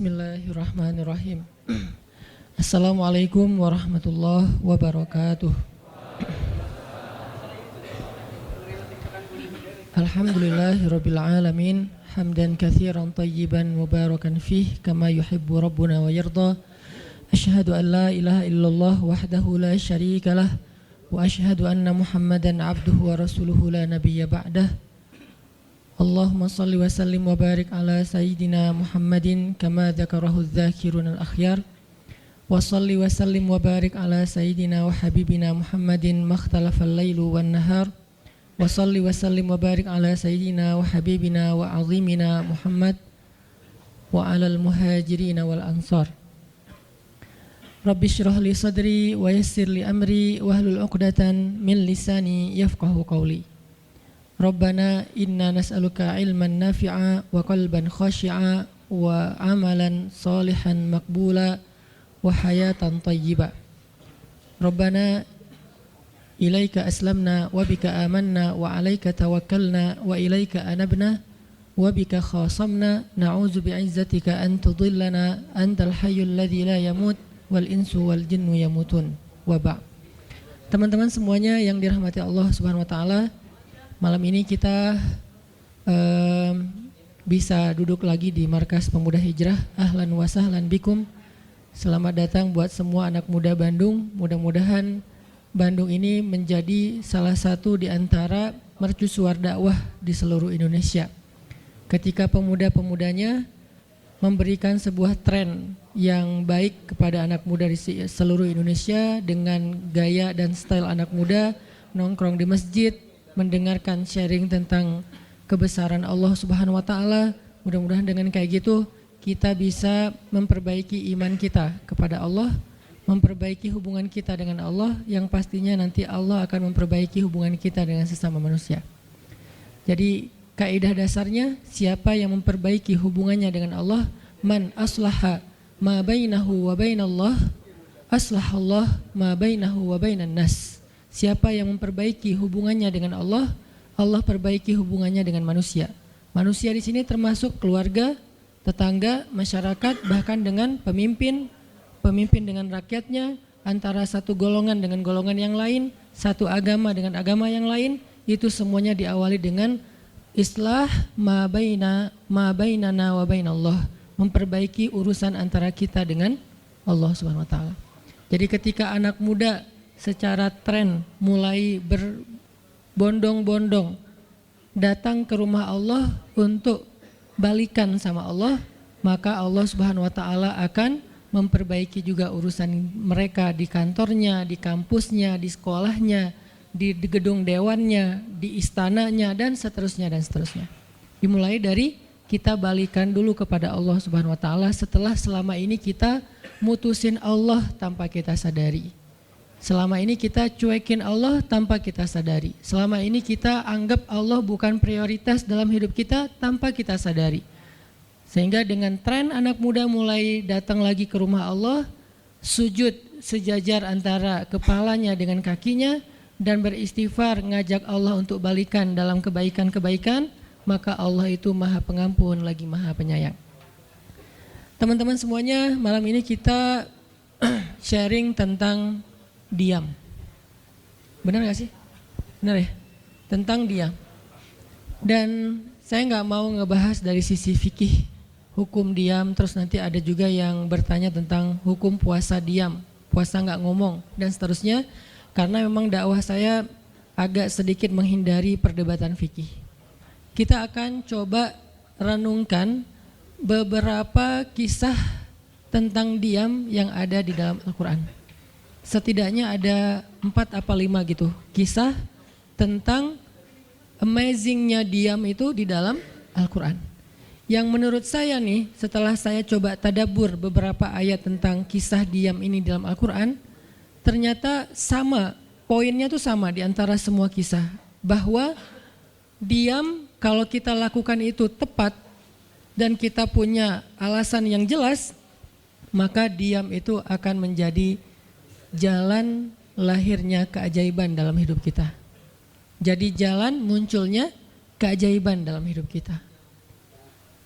Bismillahirrahmanirrahim. Assalamualaikum warahmatullahi wabarakatuh. Alhamdulillahirabbil alamin, hamdan katsiran tayyiban mubarakan fih kama yuhibbu rabbuna wa yarda. Asyhadu an la ilaha illallah wahdahu la syarikalah wa asyhadu anna Muhammadan abduhu wa rasuluhu la nabiyya ba'dah. Allahumma salli wa sallim wa barik ala sayyidina Muhammadin kama dzakarahu dzakirun al-akhyar. Wa salli wa sallim wa barik ala sayyidina wa habibina Muhammadin makhtalafal lailu wan nahar. Wa salli wa sallim wa barik ala sayyidina wa habibina wa azimina Muhammad wa alal muhajirina wal ansar. Rabbi shrah li sadri wa yassir li amri wahlul 'uqdatan min lisani yafqahu qawli. Rabbana inna nas'aluka ilman nafi'a wa qalban khashi'a wa amalan salihan maqbula wa hayatan tayyiba. Rabbana ilaika aslamna wa bika amanna wa alaika tawakkalna wa ilaika anabna wa bika khasamna na'udzu bi'izzatika an tudillana antal hayyul ladzi la yamut wal insu wal jinnu yamutun wa ba'. Teman-teman semuanya yang dirahmati Allah Subhanahu wa taala, malam ini kita bisa duduk lagi di Markas Pemuda Hijrah. Ahlan wa sahlan bikum. Selamat datang buat semua anak muda Bandung. Mudah-mudahan Bandung ini menjadi salah satu di antara mercusuar dakwah di seluruh Indonesia. Ketika pemuda-pemudanya memberikan sebuah tren yang baik kepada anak muda di seluruh Indonesia dengan gaya dan style anak muda, nongkrong di masjid, mendengarkan sharing tentang kebesaran Allah Subhanahu wa taala. Mudah-mudahan dengan kayak gitu kita bisa memperbaiki iman kita kepada Allah, memperbaiki hubungan kita dengan Allah, yang pastinya nanti Allah akan memperbaiki hubungan kita dengan sesama manusia. Jadi kaidah dasarnya, siapa yang memperbaiki hubungannya dengan Allah, man aslaha ma bainahu wa bainallah aslahallah ma bainahu wa bainan nas. Siapa yang memperbaiki hubungannya dengan Allah, Allah perbaiki hubungannya dengan manusia. Manusia di sini termasuk keluarga, tetangga, masyarakat, bahkan dengan pemimpin dengan rakyatnya, antara satu golongan dengan golongan yang lain, satu agama dengan agama yang lain. Itu semuanya diawali dengan islah ma bainana wa bainallah, memperbaiki urusan antara kita dengan Allah Subhanahu wa taala. Jadi ketika anak muda secara tren mulai berbondong-bondong datang ke rumah Allah untuk balikan sama Allah, maka Allah Subhanahu wa taala akan memperbaiki juga urusan mereka di kantornya, di kampusnya, di sekolahnya, di gedung dewannya, di istananya, dan seterusnya dan seterusnya. Dimulai dari kita balikan dulu kepada Allah Subhanahu wa taala setelah selama ini kita mutusin Allah tanpa kita sadari. Selama ini kita cuekin Allah tanpa kita sadari. Selama ini kita anggap Allah bukan prioritas dalam hidup kita tanpa kita sadari. Sehingga dengan tren anak muda mulai datang lagi ke rumah Allah, sujud sejajar antara kepalanya dengan kakinya, dan beristighfar ngajak Allah untuk balikan dalam kebaikan-kebaikan, maka Allah itu Maha Pengampun lagi Maha Penyayang. Teman-teman semuanya, malam ini kita sharing tentang diam. Benar gak sih? Benar ya? Tentang diam. Dan saya gak mau ngebahas dari sisi fikih hukum diam, terus nanti ada juga yang bertanya tentang hukum puasa diam, puasa gak ngomong, dan seterusnya. Karena memang dakwah saya agak sedikit menghindari perdebatan fikih. Kita akan coba renungkan beberapa kisah tentang diam yang ada di dalam Al-Quran. Setidaknya ada 4 apa 5 gitu kisah tentang amazingnya diam itu di dalam Al-Quran. Yang menurut saya nih, setelah saya coba tadabbur beberapa ayat tentang kisah diam ini di dalam Al-Quran, ternyata sama, poinnya tuh sama di antara semua kisah. Bahwa diam kalau kita lakukan itu tepat dan kita punya alasan yang jelas, maka diam itu akan menjadi jalan lahirnya keajaiban dalam hidup kita. Jadi jalan munculnya keajaiban dalam hidup kita.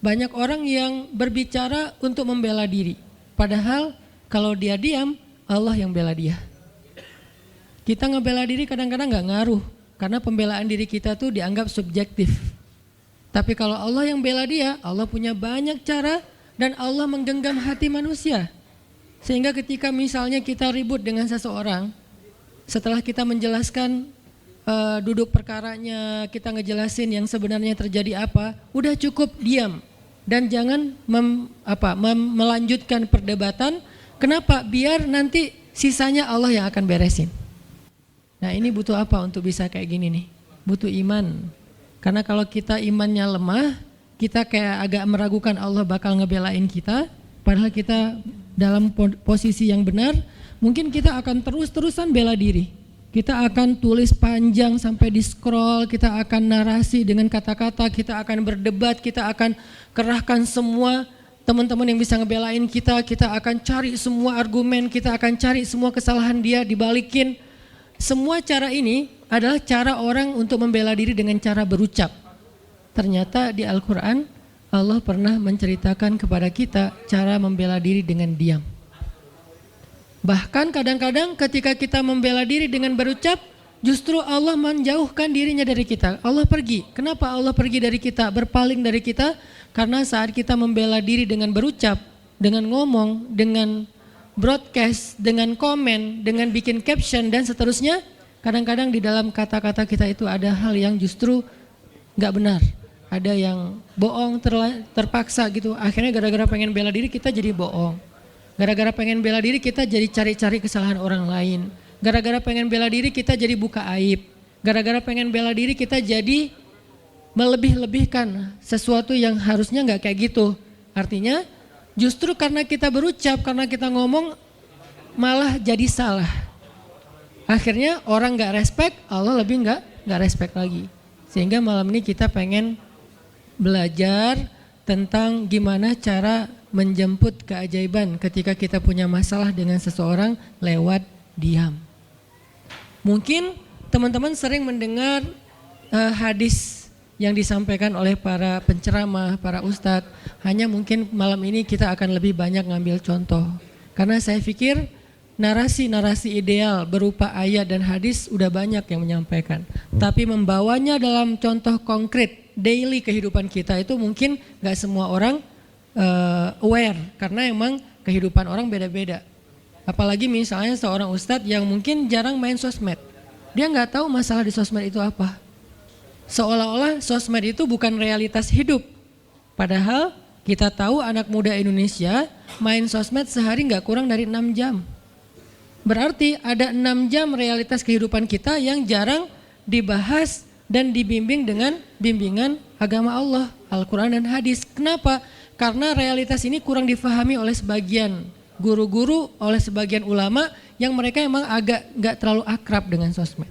banyak orang yang berbicara untuk membela diri. Padahal kalau dia diam, Allah yang bela dia. Kita ngebela diri kadang-kadang gak ngaruh, karena pembelaan diri kita tuh dianggap subjektif. Tapi kalau Allah yang bela dia, Allah punya banyak cara dan Allah menggenggam hati manusia. Sehingga ketika misalnya kita ribut dengan seseorang, setelah kita menjelaskan duduk perkaranya, kita ngejelasin yang sebenarnya terjadi apa, udah cukup diam dan jangan melanjutkan perdebatan. Kenapa? Biar nanti sisanya Allah yang akan beresin. Nah, ini butuh apa untuk bisa kayak gini nih? Butuh iman. Karena kalau kita imannya lemah, kita kayak agak meragukan Allah bakal ngebelain kita, padahal kita dalam posisi yang benar, mungkin kita akan terus-terusan bela diri. Kita akan tulis panjang sampai di scroll, kita akan narasi dengan kata-kata, kita akan berdebat, kita akan kerahkan semua teman-teman yang bisa ngebelain kita akan cari semua argumen, kita akan cari semua kesalahan dia dibalikin. Semua cara ini adalah cara orang untuk membela diri dengan cara berucap. Ternyata di Al-Quran Allah pernah menceritakan kepada kita cara membela diri dengan diam. Bahkan kadang-kadang ketika kita membela diri dengan berucap, justru Allah menjauhkan dirinya dari kita. Allah pergi. Kenapa Allah pergi dari kita, berpaling dari kita? Karena saat kita membela diri dengan berucap, dengan ngomong, dengan broadcast, dengan komen, dengan bikin caption dan seterusnya, kadang-kadang di dalam kata-kata kita itu ada hal yang justru gak benar. Ada yang bohong, terpaksa gitu. Akhirnya gara-gara pengen bela diri kita jadi bohong. Gara-gara pengen bela diri kita jadi cari-cari kesalahan orang lain. Gara-gara pengen bela diri kita jadi buka aib. Gara-gara pengen bela diri kita jadi melebih-lebihkan sesuatu yang harusnya gak kayak gitu. Artinya justru karena kita berucap, karena kita ngomong malah jadi salah. Akhirnya orang gak respect, Allah lebih gak respect lagi. Sehingga malam ini kita pengen belajar tentang gimana cara menjemput keajaiban ketika kita punya masalah dengan seseorang lewat diam. Mungkin teman-teman sering mendengar hadis yang disampaikan oleh para penceramah, para ustadz. Hanya mungkin malam ini kita akan lebih banyak ngambil contoh. Karena saya pikir narasi-narasi ideal berupa ayat dan hadis udah banyak yang menyampaikan. Tapi membawanya dalam contoh konkret daily kehidupan kita itu mungkin gak semua orang aware, karena emang kehidupan orang beda-beda. Apalagi misalnya seorang ustadz yang mungkin jarang main sosmed, dia nggak tahu masalah di sosmed itu apa. Seolah-olah sosmed itu bukan realitas hidup. Padahal kita tahu anak muda Indonesia main sosmed sehari nggak kurang dari 6 jam. Berarti ada 6 jam realitas kehidupan kita yang jarang dibahas dan dibimbing dengan bimbingan agama Allah, Al-Quran dan hadis. Kenapa? Karena realitas ini kurang difahami oleh sebagian guru-guru, oleh sebagian ulama yang mereka emang agak gak terlalu akrab dengan sosmed.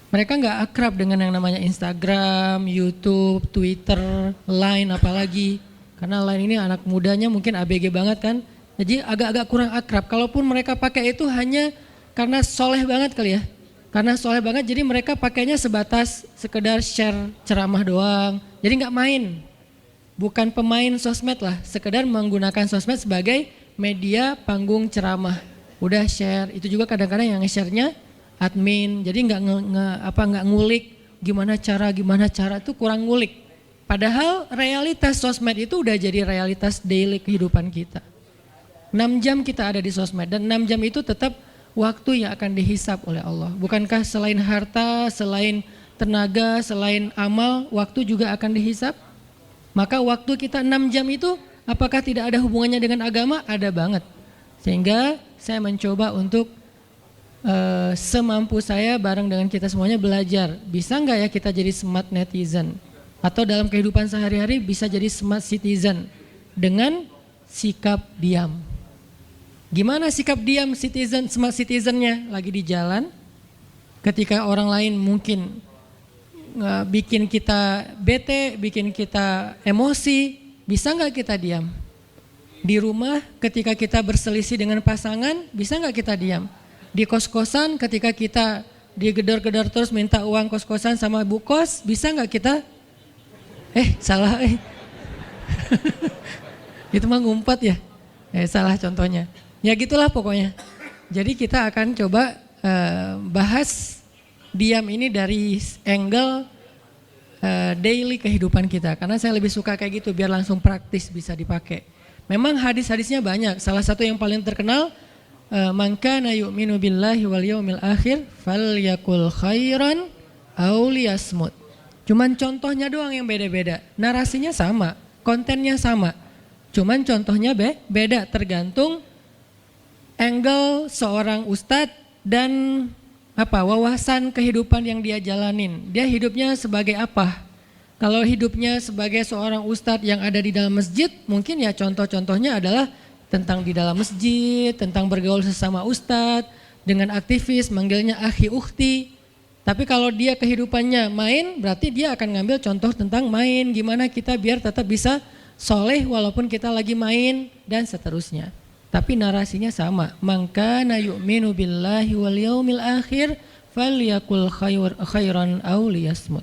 Mereka gak akrab dengan yang namanya Instagram, YouTube, Twitter, Line apalagi. Karena Line ini anak mudanya mungkin ABG banget kan. Jadi agak-agak kurang akrab. Kalaupun mereka pakai itu hanya karena soleh banget kali ya. Karena soleh banget jadi mereka pakainya sebatas sekedar share ceramah doang. Jadi gak main. Bukan pemain sosmed lah, sekedar menggunakan sosmed sebagai media panggung ceramah. Udah share, itu juga kadang-kadang yang nge-share-nya admin, jadi nggak ngulik gimana cara itu kurang ngulik. Padahal realitas sosmed itu udah jadi realitas daily kehidupan kita. 6 jam kita ada di sosmed dan 6 jam itu tetap waktu yang akan dihisap oleh Allah. Bukankah selain harta, selain tenaga, selain amal, waktu juga akan dihisap? Maka waktu kita 6 jam itu apakah tidak ada hubungannya dengan agama? Ada banget. Sehingga saya mencoba untuk semampu saya bareng dengan kita semuanya belajar. Bisa nggak ya kita jadi smart netizen? Atau dalam kehidupan sehari-hari bisa jadi smart citizen dengan sikap diam. Gimana sikap diam citizen, smart citizennya? Lagi di jalan, ketika orang lain mungkin bikin kita bete, bikin kita emosi, bisa nggak kita diam? Di rumah ketika kita berselisih dengan pasangan, bisa nggak kita diam? Di kos-kosan ketika kita digedor-gedor terus minta uang kos-kosan sama bu kos, bisa nggak kita? Itu mah ngumpet ya. Salah contohnya. Ya gitulah pokoknya. Jadi kita akan coba bahas diam ini dari angle daily kehidupan kita. Karena saya lebih suka kayak gitu biar langsung praktis bisa dipakai. Memang hadis-hadisnya banyak. Salah satu yang paling terkenal, man kana yu'minu billahi wal yaumil akhir falyakul khairan aw liyasmut. Cuman contohnya doang yang beda-beda. Narasinya sama, kontennya sama. Cuman contohnya beda tergantung angle seorang ustadz dan wawasan kehidupan yang dia jalanin. Dia hidupnya sebagai apa? Kalau hidupnya sebagai seorang ustadz yang ada di dalam masjid, mungkin ya contoh-contohnya adalah tentang di dalam masjid, tentang bergaul sesama ustadz, dengan aktivis, manggilnya akhi ukhti. Tapi kalau dia kehidupannya main, berarti dia akan ngambil contoh tentang main. Gimana kita biar tetap bisa soleh walaupun kita lagi main dan seterusnya. Tapi narasinya sama. Man kana yu'minu billahi wal yaumil akhir falyakul khairan aw liyasmut.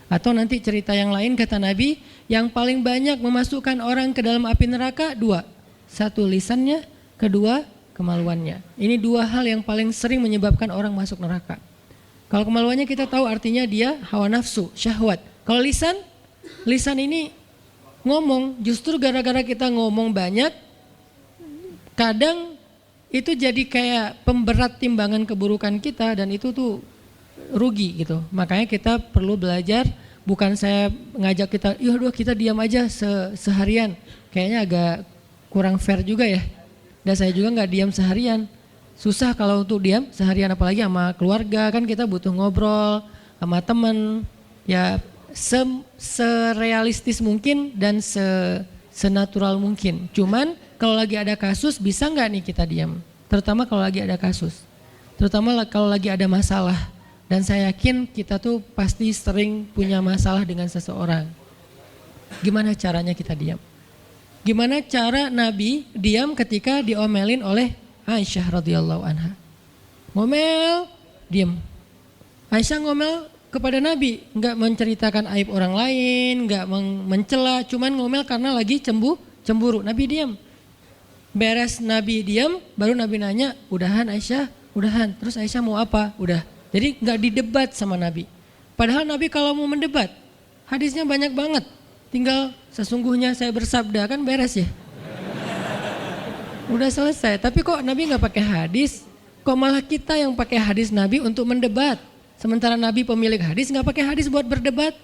Atau nanti cerita yang lain kata Nabi, yang paling banyak memasukkan orang ke dalam api neraka dua. Satu lisannya, kedua kemaluannya. Ini dua hal yang paling sering menyebabkan orang masuk neraka. Kalau kemaluannya kita tahu artinya dia hawa nafsu, syahwat. Kalau lisan ini ngomong, justru gara-gara kita ngomong banyak, kadang itu jadi kayak pemberat timbangan keburukan kita dan itu tuh rugi gitu. Makanya kita perlu belajar, bukan saya ngajak kita, kita diam aja seharian. Kayaknya agak kurang fair juga ya. Dan saya juga nggak diam seharian. Susah kalau untuk diam seharian, apalagi sama keluarga, kan kita butuh ngobrol sama teman. Ya serealistis mungkin dan senatural mungkin. Cuman kalau lagi ada kasus bisa nggak nih kita diam? Terutama kalau lagi ada kasus. Terutama kalau lagi ada masalah. Dan saya yakin kita tuh pasti sering punya masalah dengan seseorang. Gimana caranya kita diam? Gimana cara Nabi diam ketika diomelin oleh Aisyah radhiyallahu anha? Ngomel, diam. Aisyah ngomel kepada Nabi, enggak menceritakan aib orang lain, enggak mencela, cuman ngomel karena lagi cemburu. Nabi diam. Beres Nabi diam, baru Nabi nanya, udahan Aisyah? Udahan. Terus Aisyah mau apa? Udah. Jadi enggak didebat sama Nabi. Padahal Nabi kalau mau mendebat, hadisnya banyak banget. Tinggal sesungguhnya saya bersabda, kan beres ya. Udah selesai, tapi kok Nabi nggak pakai hadis? Kok malah kita yang pakai hadis Nabi untuk mendebat? Sementara Nabi pemilik hadis nggak pakai hadis buat berdebat.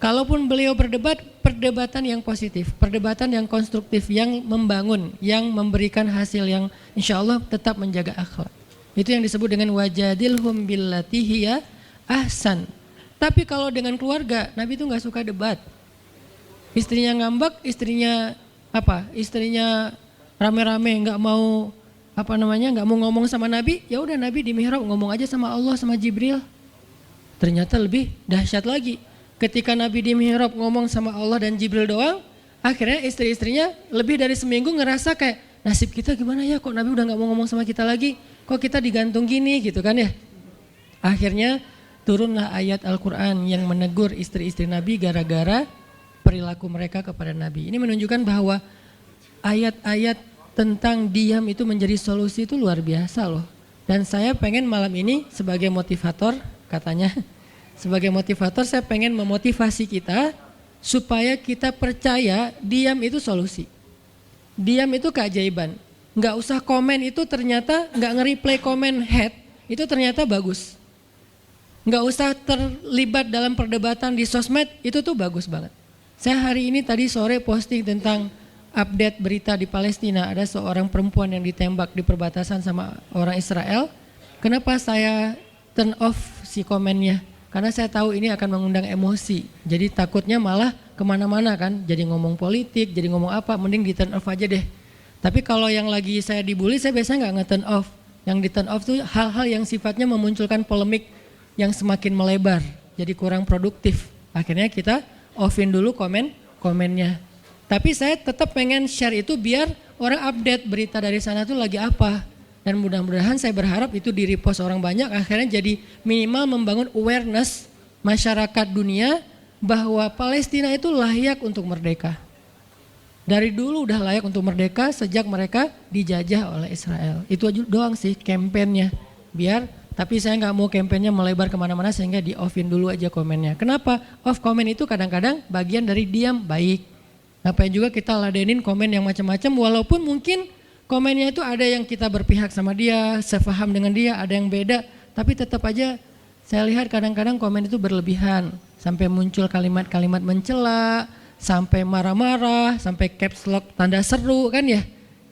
Kalaupun beliau berdebat, perdebatan yang positif, perdebatan yang konstruktif, yang membangun, yang memberikan hasil yang insya Allah tetap menjaga akhlak. Itu yang disebut dengan wajadilhum billati hiya ahsan. Tapi kalau dengan keluarga, Nabi itu nggak suka debat. Istrinya ngambek, istrinya rame-rame nggak mau nggak mau ngomong sama Nabi, ya udah Nabi di mihrab ngomong aja sama Allah sama Jibril. Ternyata lebih dahsyat lagi, ketika Nabi di mihrab ngomong sama Allah dan Jibril doang, akhirnya istri-istrinya lebih dari seminggu ngerasa kayak nasib kita gimana ya, kok Nabi udah nggak mau ngomong sama kita lagi, kok kita digantung gini gitu kan ya. Akhirnya turunlah ayat Al-Quran yang menegur istri-istri Nabi gara-gara perilaku mereka kepada Nabi. Ini menunjukkan bahwa ayat-ayat tentang diam itu menjadi solusi itu luar biasa loh. Dan saya pengen malam ini sebagai motivator, katanya sebagai motivator saya pengen memotivasi kita supaya kita percaya diam itu solusi. Diam itu keajaiban. Nggak usah komen itu ternyata, nggak nge-replay komen head itu ternyata bagus. Nggak usah terlibat dalam perdebatan di sosmed, itu tuh bagus banget. Saya hari ini tadi sore posting tentang update berita di Palestina, ada seorang perempuan yang ditembak di perbatasan sama orang Israel. Kenapa saya turn off si komennya? Karena saya tahu ini akan mengundang emosi. Jadi takutnya malah kemana-mana kan, jadi ngomong politik, jadi ngomong apa, mending di turn off aja deh. Tapi kalau yang lagi saya dibully, saya biasanya nggak nge-turn off. Yang di turn off tuh hal-hal yang sifatnya memunculkan polemik yang semakin melebar, jadi kurang produktif. Akhirnya kita offin dulu komennya. Tapi saya tetap pengen share itu biar orang update berita dari sana tuh lagi apa. Dan mudah-mudahan saya berharap itu di repost orang banyak, akhirnya jadi minimal membangun awareness masyarakat dunia bahwa Palestina itu layak untuk merdeka. Dari dulu udah layak untuk merdeka sejak mereka dijajah oleh Israel. Itu aja doang sih kampanyenya. Tapi saya nggak mau kampanyenya melebar kemana-mana sehingga di offin dulu aja komennya. Kenapa? Off komen itu kadang-kadang bagian dari diam baik. Ngapain juga kita ladenin komen yang macam-macam walaupun mungkin komennya itu ada yang kita berpihak sama dia, sepaham dengan dia, ada yang beda. Tapi tetap aja saya lihat kadang-kadang komen itu berlebihan. Sampai muncul kalimat-kalimat mencela, sampai marah-marah, sampai caps lock tanda seru kan ya.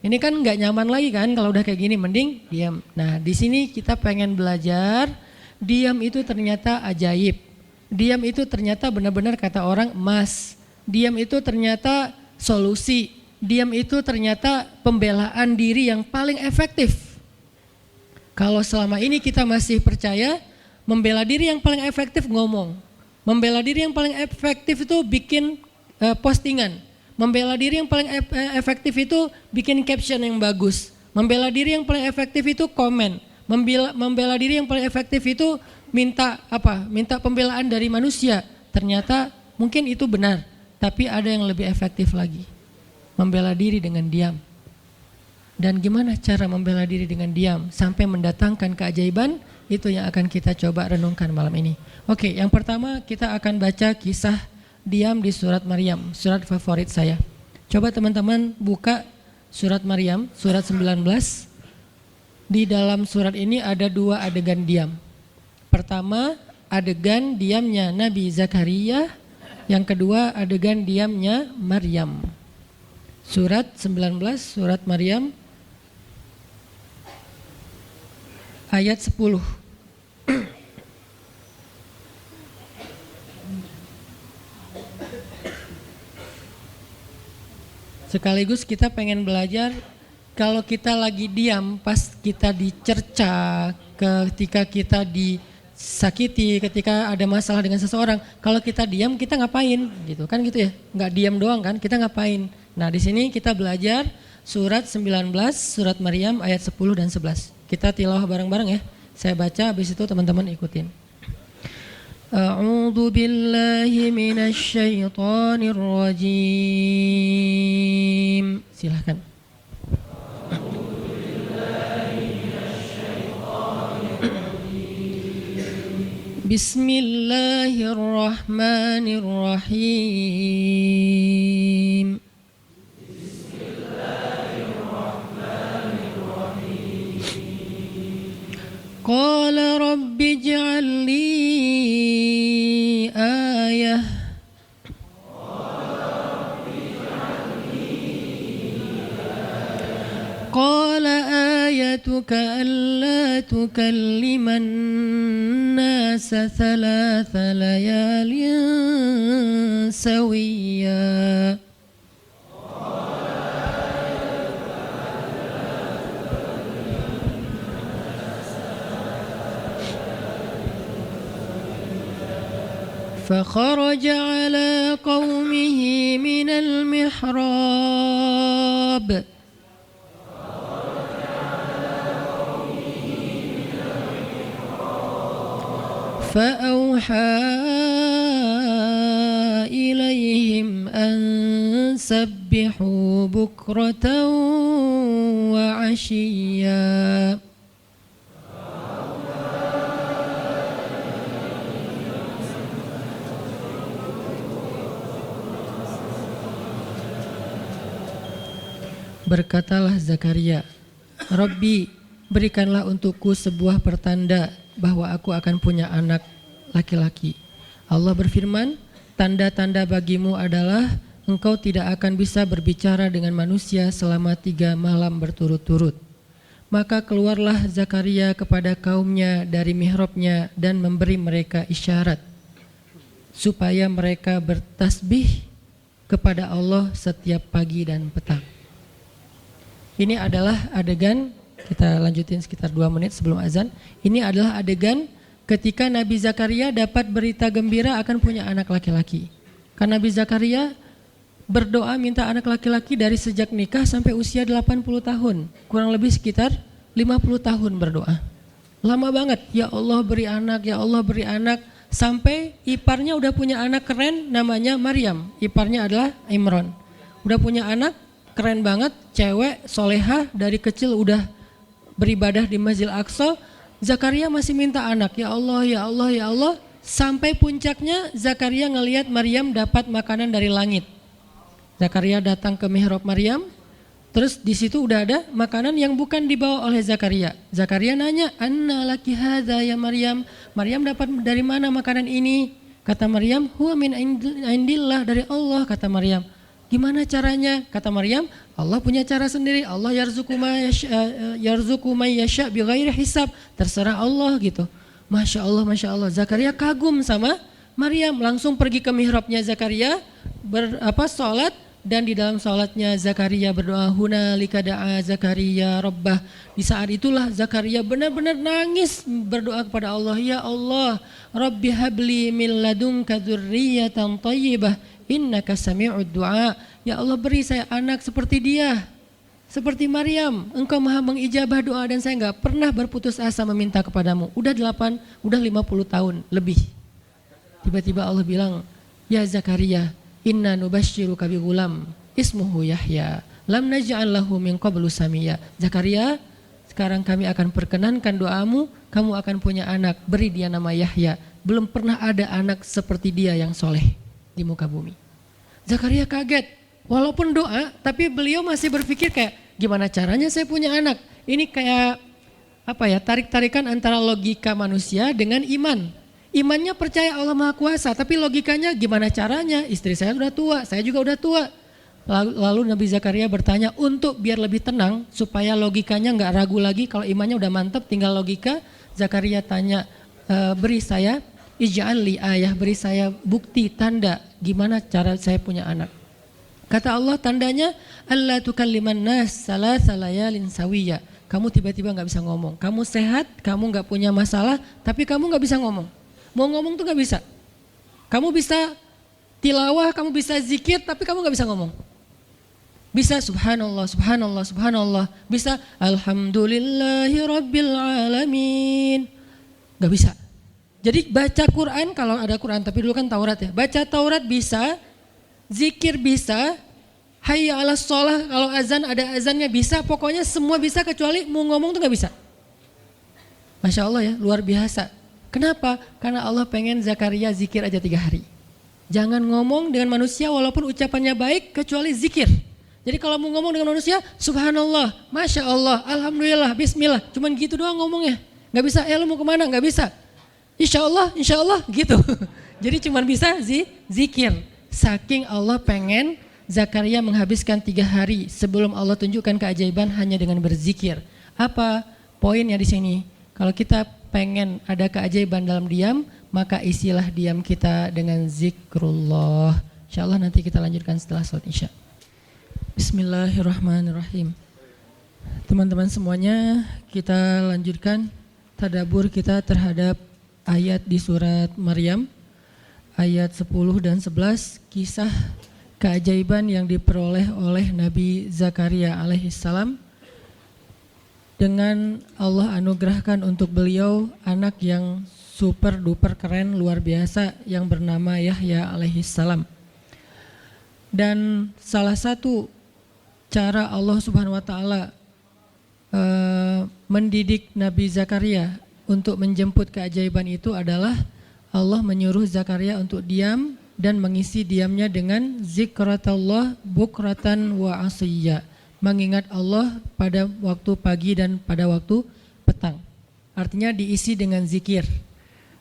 Ini kan nggak nyaman lagi kan kalau udah kayak gini, mending diam. Nah di sini kita pengen belajar, diam itu ternyata ajaib. Diam itu ternyata benar-benar kata orang emas. Diam itu ternyata solusi. Diam itu ternyata pembelaan diri yang paling efektif. Kalau selama ini kita masih percaya membela diri yang paling efektif ngomong. Membela diri yang paling efektif itu bikin postingan. Membela diri yang paling efektif itu bikin caption yang bagus. Membela diri yang paling efektif itu komen. Membela diri yang paling efektif itu minta pembelaan dari manusia. Ternyata mungkin itu benar, tapi ada yang lebih efektif lagi. Membela diri dengan diam. Dan gimana cara membela diri dengan diam sampai mendatangkan keajaiban? Itu yang akan kita coba renungkan malam ini. Oke, yang pertama kita akan baca kisah diam di surat Maryam, surat favorit saya. Coba teman-teman buka surat Maryam, surat 19. Di dalam surat ini ada 2 adegan diam. Pertama, adegan diamnya Nabi Zakaria. Yang kedua, adegan diamnya Maryam. Surat 19, surat Maryam, ayat 10. Sekaligus kita pengen belajar kalau kita lagi diam pas kita dicerca, ketika kita disakiti, ketika ada masalah dengan seseorang, kalau kita diam kita ngapain gitu kan gitu ya, nggak diam doang kan, kita ngapain. Nah di sini kita belajar surat 19, surat Maryam ayat 10 dan 11. Kita tilawah bareng-bareng ya, saya baca habis itu teman-teman ikutin. A'udzu billahi minasy syaithanir rajim. Silakan. Bismillahirrahmanirrahim. Qala rabbi ij'al li ayah. Qala ayatuka alla tukalliman nasa thalatha layalin sawiyya. فخرج على قومه من المحراب فأوحى إليهم أن سبحوا بكرة وعشيا. Berkatalah Zakaria, Rabbi, berikanlah untukku sebuah pertanda bahwa aku akan punya anak laki-laki. Allah berfirman, tanda-tanda bagimu adalah engkau tidak akan bisa berbicara dengan manusia selama 3 malam berturut-turut. Maka keluarlah Zakaria kepada kaumnya dari mihrabnya dan memberi mereka isyarat supaya mereka bertasbih kepada Allah setiap pagi dan petang. Ini adalah adegan, kita lanjutin sekitar 2 menit sebelum azan. Ini adalah adegan ketika Nabi Zakaria dapat berita gembira akan punya anak laki-laki. Karena Nabi Zakaria berdoa minta anak laki-laki dari sejak nikah sampai usia 80 tahun. Kurang lebih sekitar 50 tahun berdoa. Lama banget, ya Allah beri anak, ya Allah beri anak. Sampai iparnya udah punya anak keren namanya Maryam, iparnya adalah Imran. udah punya anak, keren banget, cewek, solehah, dari kecil udah beribadah di Masjidil Aqsa. Zakaria masih minta anak, ya Allah, ya Allah, ya Allah. Sampai puncaknya Zakaria ngelihat Maryam dapat makanan dari langit. Zakaria datang ke mihrab Maryam, terus di situ udah ada makanan yang bukan dibawa oleh Zakaria. Zakaria nanya, "Anna laki hadza ya Maryam?" Maryam dapat dari mana makanan ini? Kata Maryam, "Huwa min indillah," dari Allah, kata Maryam. Gimana caranya? Kata Maryam, Allah punya cara sendiri. Allah yarzuqu may yasha bighairi hisab. Terserah Allah gitu. Masya Allah, Masya Allah. Zakaria kagum sama Maryam. Langsung pergi ke mihrabnya Zakaria, sholat. Dan di dalam sholatnya Zakaria berdoa, hunalika da'a Zakaria rabbah. Di saat itulah Zakaria benar-benar nangis berdoa kepada Allah, ya Allah, Rabbi habli min ladunka dzurriyyatan thayyibah innaka sami'ud du'a. Ya Allah, beri saya anak seperti dia, seperti Maryam. Engkau maha mengijabah doa dan saya enggak pernah berputus asa meminta kepadamu. Udah 50 tahun lebih. Tiba-tiba Allah bilang, ya Zakaria, inna nubashiruka bi gulam ismuhu Yahya lam naj'al lahu min qablu samia. Zakaria, sekarang kami akan perkenankan doamu, kamu akan punya anak, beri dia nama Yahya. Belum pernah ada anak seperti dia yang soleh di muka bumi. Zakaria kaget, walaupun doa, tapi beliau masih berpikir kayak, gimana caranya saya punya anak? Ini kayak tarik-tarikan antara logika manusia dengan iman. Imannya percaya Allah Maha Kuasa, tapi logikanya gimana caranya? Istri saya udah tua, saya juga udah tua. Lalu Nabi Zakaria bertanya untuk biar lebih tenang, supaya logikanya nggak ragu lagi. Kalau imannya udah mantap, tinggal logika. Zakaria tanya, beri saya ij'al li ayah, beri saya bukti, tanda gimana cara saya punya anak. Kata Allah, tandanya alla tukalliman nas salasa layalin sawiyya. Kamu tiba-tiba nggak bisa ngomong. Kamu sehat, kamu nggak punya masalah, tapi kamu nggak bisa ngomong. Mau ngomong tuh nggak bisa. Kamu bisa tilawah, kamu bisa zikir, tapi kamu nggak bisa ngomong. Bisa subhanallah, subhanallah, subhanallah. Bisa alhamdulillahi rabbil alamin. Nggak bisa. Jadi baca Quran, kalau ada Quran, tapi dulu kan Taurat ya. Baca Taurat bisa, zikir bisa, hayya ala sholah, kalau azan ada azannya bisa, pokoknya semua bisa kecuali mau ngomong tuh nggak bisa. Masya Allah ya, luar biasa. Kenapa? Karena Allah pengen Zakaria zikir aja 3 hari. Jangan ngomong dengan manusia walaupun ucapannya baik kecuali zikir. Jadi kalau mau ngomong dengan manusia, subhanallah, masya Allah, alhamdulillah, bismillah. Cuman gitu doang ngomongnya. Gak bisa, lu mau kemana? Gak bisa. Insya Allah gitu. Jadi cuman bisa zikir. Saking Allah pengen Zakaria menghabiskan 3 hari sebelum Allah tunjukkan keajaiban hanya dengan berzikir. Apa poinnya di sini? Kalau kita pengen ada keajaiban dalam diam, maka isilah diam kita dengan zikrullah. InsyaAllah nanti kita lanjutkan setelah sholat isya. Bismillahirrahmanirrahim. Teman-teman semuanya, kita lanjutkan tadabbur kita terhadap ayat di surat Maryam, ayat 10 dan 11, kisah keajaiban yang diperoleh oleh Nabi Zakaria alaihissalam. Dengan Allah anugerahkan untuk beliau anak yang super duper keren, luar biasa, yang bernama Yahya alaihissalam. Dan salah satu cara Allah subhanahu wa ta'ala mendidik Nabi Zakaria untuk menjemput keajaiban itu adalah Allah menyuruh Zakaria untuk diam dan mengisi diamnya dengan zikratullah bukratan wa asiyya, mengingat Allah pada waktu pagi dan pada waktu petang. Artinya diisi dengan zikir.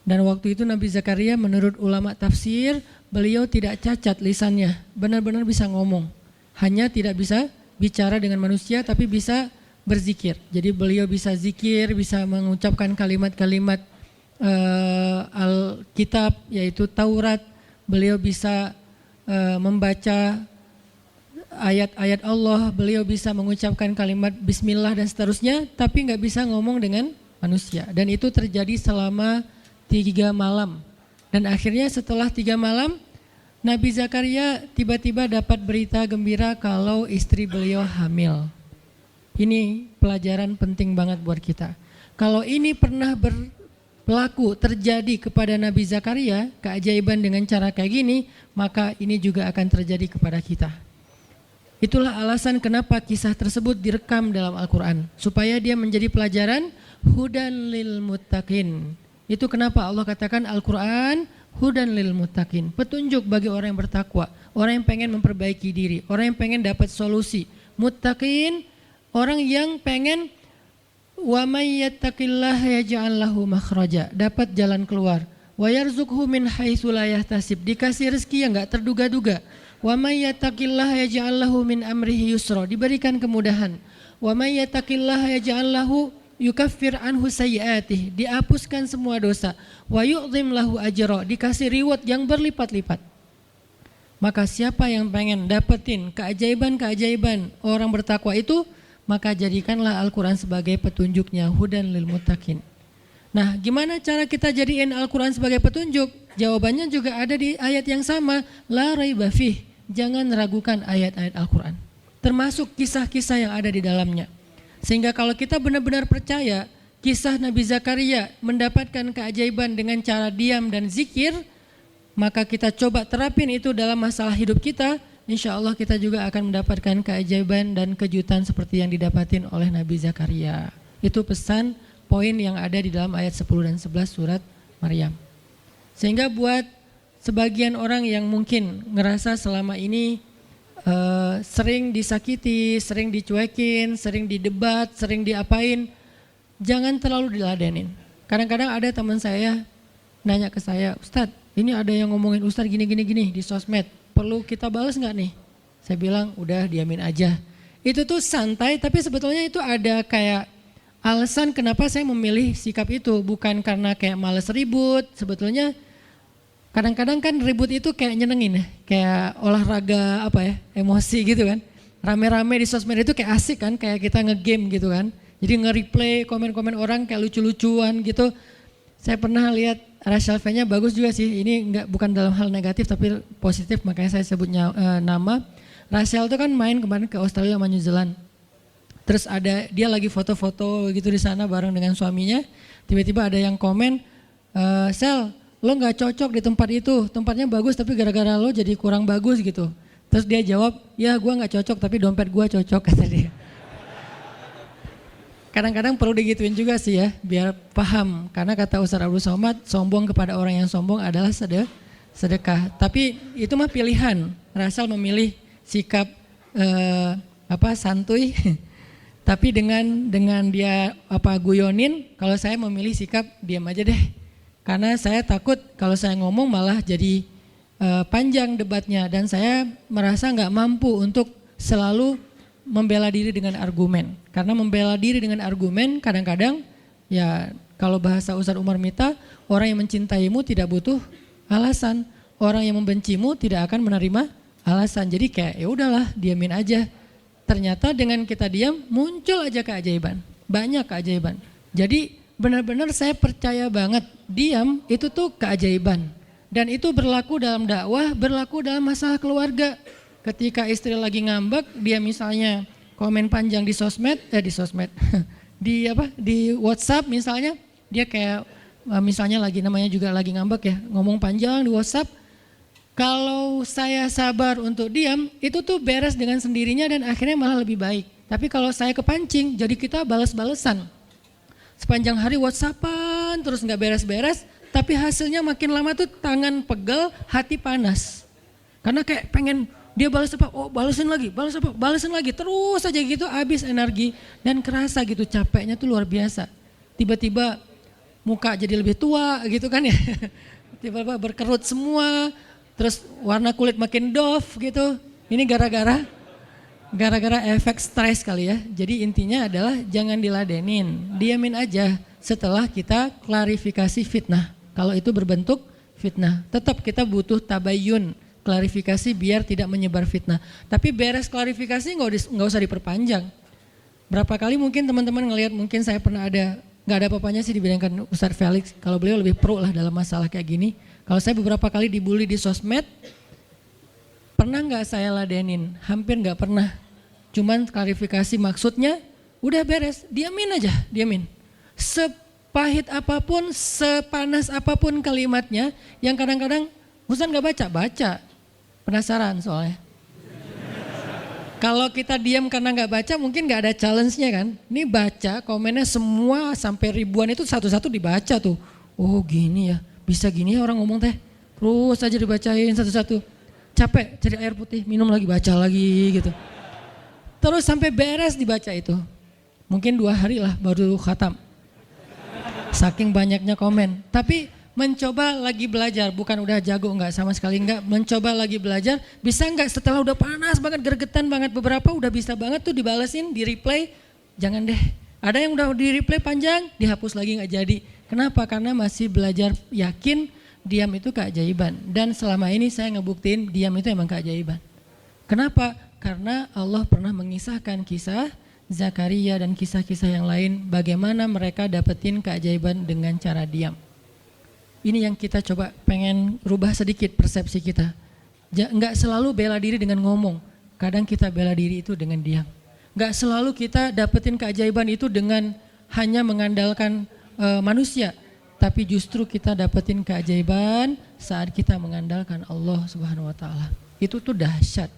Dan waktu itu Nabi Zakaria menurut ulama tafsir, beliau tidak cacat lisannya, benar-benar bisa ngomong. Hanya tidak bisa bicara dengan manusia tapi bisa berzikir. Jadi beliau bisa zikir, bisa mengucapkan kalimat-kalimat Alkitab yaitu Taurat. Beliau bisa membaca ayat-ayat Allah, beliau bisa mengucapkan kalimat bismillah dan seterusnya, tapi nggak bisa ngomong dengan manusia. Dan itu terjadi selama 3 malam. Dan akhirnya setelah 3 malam, Nabi Zakaria tiba-tiba dapat berita gembira kalau istri beliau hamil. Ini pelajaran penting banget buat kita. Kalau ini pernah berlaku terjadi kepada Nabi Zakaria, keajaiban dengan cara kayak gini, maka ini juga akan terjadi kepada kita. Itulah alasan kenapa kisah tersebut direkam dalam Al-Quran, supaya dia menjadi pelajaran hudan lil muttaqin. Itu kenapa Allah katakan Al-Quran hudan lil muttaqin, petunjuk bagi orang yang bertakwa, orang yang pengen memperbaiki diri, orang yang pengen dapat solusi. Muttaqin, orang yang pengen wa may yattaqillaha yaj'al lahu makhraja, dapat jalan keluar. Wa yarzuqhu min haitsu la yahtasib, dikasih rezeki yang enggak terduga-duga. Wa may yattaqillaha yaj'al lahu min amrihi yusra, diberikan kemudahan. Wa may yattaqillaha yaj'al lahu yukaffir anhu sayyi'atih, dihapuskan semua dosa. Wa yu'dhim lahu ajra, dikasih reward yang berlipat-lipat. Maka siapa yang pengen dapetin keajaiban-keajaiban orang bertakwa itu, maka jadikanlah Al-Quran sebagai petunjuknya, hudan lil muttaqin. Nah, gimana cara kita jadiin Al-Quran sebagai petunjuk? Jawabannya juga ada di ayat yang sama, la raiba fih, jangan ragukan ayat-ayat Al-Quran, termasuk kisah-kisah yang ada di dalamnya. Sehingga kalau kita benar-benar percaya kisah Nabi Zakaria mendapatkan keajaiban dengan cara diam dan zikir, maka kita coba terapin itu dalam masalah hidup kita, insya Allah kita juga akan mendapatkan keajaiban dan kejutan seperti yang didapatin oleh Nabi Zakaria. Itu pesan poin yang ada di dalam ayat 10 dan 11 surat Maryam. Sehingga buat sebagian orang yang mungkin ngerasa selama ini sering disakiti, sering dicuekin, sering didebat, sering diapain, jangan terlalu diladenin. Kadang-kadang ada teman saya nanya ke saya, Ustadz, ini ada yang ngomongin Ustadz gini di sosmed, perlu kita balas nggak nih? Saya bilang udah diamin aja. Itu tuh santai, tapi sebetulnya itu ada kayak alasan kenapa saya memilih sikap itu, bukan karena kayak males ribut. Sebetulnya kadang-kadang kan ribut itu kayak nyenengin ya, kayak olahraga apa ya, emosi gitu kan. Rame-rame di sosmed itu kayak asik kan, kayak kita ngegame gitu kan. Jadi nge-replay komen-komen orang kayak lucu-lucuan gitu. Saya pernah lihat Rachel V-nya bagus juga sih, ini bukan dalam hal negatif tapi positif, makanya saya sebutnya nama. Rachel itu kan main kemarin ke Australia sama New Zealand. Terus ada dia lagi foto-foto gitu di sana bareng dengan suaminya. Tiba-tiba ada yang komen, Sel, lo gak cocok di tempat itu, tempatnya bagus tapi gara-gara lo jadi kurang bagus gitu. Terus dia jawab, ya gue gak cocok tapi dompet gue cocok, kata dia. Kadang-kadang perlu digituin juga sih ya, biar paham. Karena kata Ustaz Abdul Somad, sombong kepada orang yang sombong adalah sedekah. Tapi itu mah pilihan. Rachel memilih sikap santuy. Tapi dengan dia guyonin, kalau saya memilih sikap diam aja deh. Karena saya takut kalau saya ngomong malah jadi panjang debatnya, dan saya merasa nggak mampu untuk selalu membela diri dengan argumen. Karena membela diri dengan argumen kadang-kadang ya kalau bahasa Ustaz Umar Mita, orang yang mencintaimu tidak butuh alasan, orang yang membencimu tidak akan menerima alasan. Jadi kayak ya udahlah, diamin aja. Ternyata dengan kita diam muncul aja keajaiban, banyak keajaiban. Jadi benar-benar saya percaya banget diam itu tuh keajaiban. Dan itu berlaku dalam dakwah, berlaku dalam masalah keluarga. Ketika istri lagi ngambek, dia misalnya komen panjang di sosmed, di WhatsApp misalnya, dia kayak misalnya namanya juga lagi ngambek ya, ngomong panjang di WhatsApp. Kalau saya sabar untuk diam, itu tuh beres dengan sendirinya dan akhirnya malah lebih baik. Tapi kalau saya kepancing, jadi kita balas-balesan. Sepanjang hari WhatsAppan terus nggak beres-beres, tapi hasilnya makin lama tuh tangan pegel, hati panas. Karena kayak pengen dia balas apa, oh balasin lagi, balas apa, balasin lagi, terus aja gitu, habis energi dan kerasa gitu capeknya tuh luar biasa. Tiba-tiba muka jadi lebih tua gitu kan ya, tiba-tiba berkerut semua, terus warna kulit makin doff gitu. Ini gara-gara efek stres kali ya. Jadi intinya adalah jangan diladenin, diamin aja setelah kita klarifikasi fitnah. Kalau itu berbentuk fitnah, tetap kita butuh tabayun, klarifikasi biar tidak menyebar fitnah. Tapi beres klarifikasi nggak usah diperpanjang. Berapa kali mungkin teman-teman ngelihat, mungkin saya pernah nggak ada apa-apanya sih dibilangkan Ustadz Felix, kalau beliau lebih pro lah dalam masalah kayak gini. Kalau saya beberapa kali dibully di sosmed, pernah nggak saya ladenin? Hampir nggak pernah. Cuman klarifikasi maksudnya, udah beres, diamin aja, diamin. Sepahit apapun, sepanas apapun kalimatnya, yang kadang-kadang Ustadz nggak baca. Penasaran soalnya. Kalau kita diam karena nggak baca mungkin nggak ada challenge-nya kan. Ini baca komennya semua sampai ribuan itu satu-satu dibaca tuh. Oh gini ya, bisa gini ya orang ngomong teh. Terus aja dibacain satu-satu. Capek cari air putih, minum lagi, baca lagi gitu. Terus sampai beres dibaca itu. Mungkin 2 hari lah baru khatam. Saking banyaknya komen. Tapi mencoba lagi belajar, bukan udah jago enggak, sama sekali enggak. Mencoba lagi belajar, bisa enggak setelah udah panas banget, gergetan banget, beberapa udah bisa banget tuh dibalesin, di replay. Jangan deh, ada yang udah di replay panjang, dihapus lagi enggak jadi. Kenapa? Karena masih belajar yakin diam itu keajaiban. Dan selama ini saya ngebuktiin diam itu emang keajaiban. Kenapa? Karena Allah pernah mengisahkan kisah Zakaria dan kisah-kisah yang lain bagaimana mereka dapetin keajaiban dengan cara diam. Ini yang kita coba pengen rubah sedikit persepsi kita. Enggak selalu bela diri dengan ngomong, kadang kita bela diri itu dengan diam. Enggak selalu kita dapetin keajaiban itu dengan hanya mengandalkan manusia, tapi justru kita dapetin keajaiban saat kita mengandalkan Allah Subhanahu wa taala. Itu tuh dahsyat.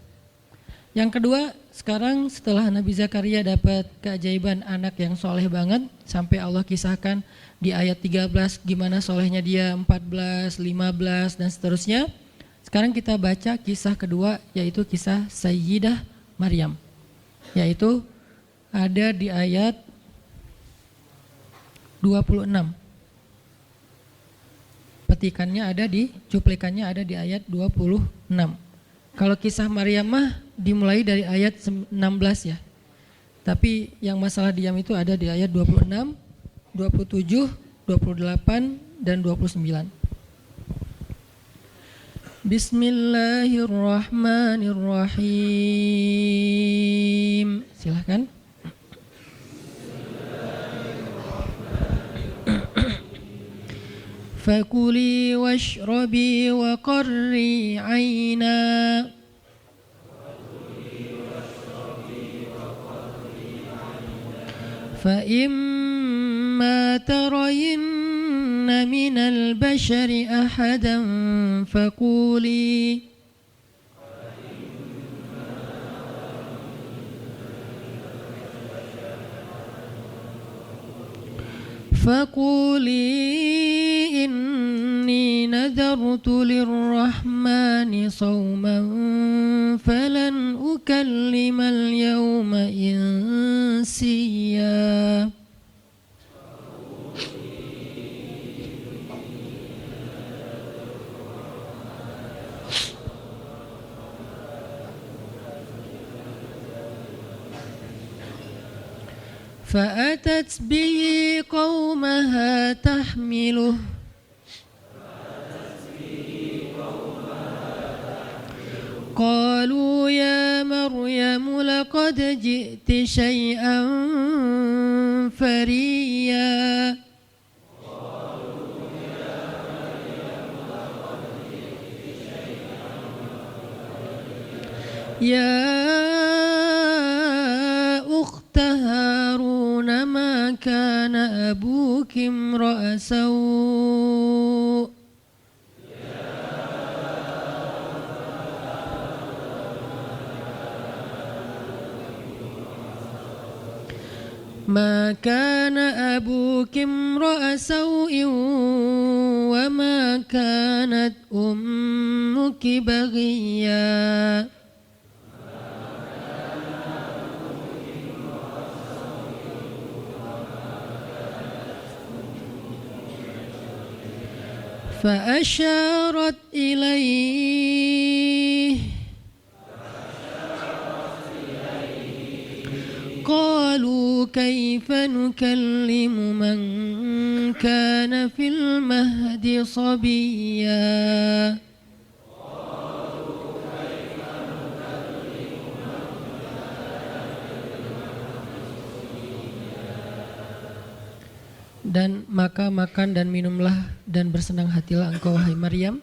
Yang kedua, sekarang setelah Nabi Zakaria dapat keajaiban anak yang soleh banget, sampai Allah kisahkan di ayat 13 gimana solehnya dia, 14, 15 dan seterusnya. Sekarang kita baca kisah kedua, yaitu kisah Sayyidah Maryam, yaitu ada di ayat 26. Petikannya ada di, cuplikannya ada di ayat 26. Kalau kisah Maryam mah dimulai dari ayat 16 ya. Tapi yang masalah diam itu ada di ayat 26, 27, 28 dan 29. Bismillahirrahmanirrahim. Silakan. Fakuli washrabi wa qarri aina fa imma tarayinna minal bashari ahadan fakuli فقولي إني نذرت للرحمن صوما فلن أكلم اليوم إنسيا فأتت به قومها تحمله قالوا يا مريم لقد جئت شيئا فريا يا أخت هارون ما كان أبوك امرأ سوء ما كان أبوك امرأ سوء وما كانت أمك بغيا فأشارت إليه قالوا كيف نكلم من كان في المهد صبيا Dan maka makan dan minumlah dan bersenang hatilah engkau wahai Maryam,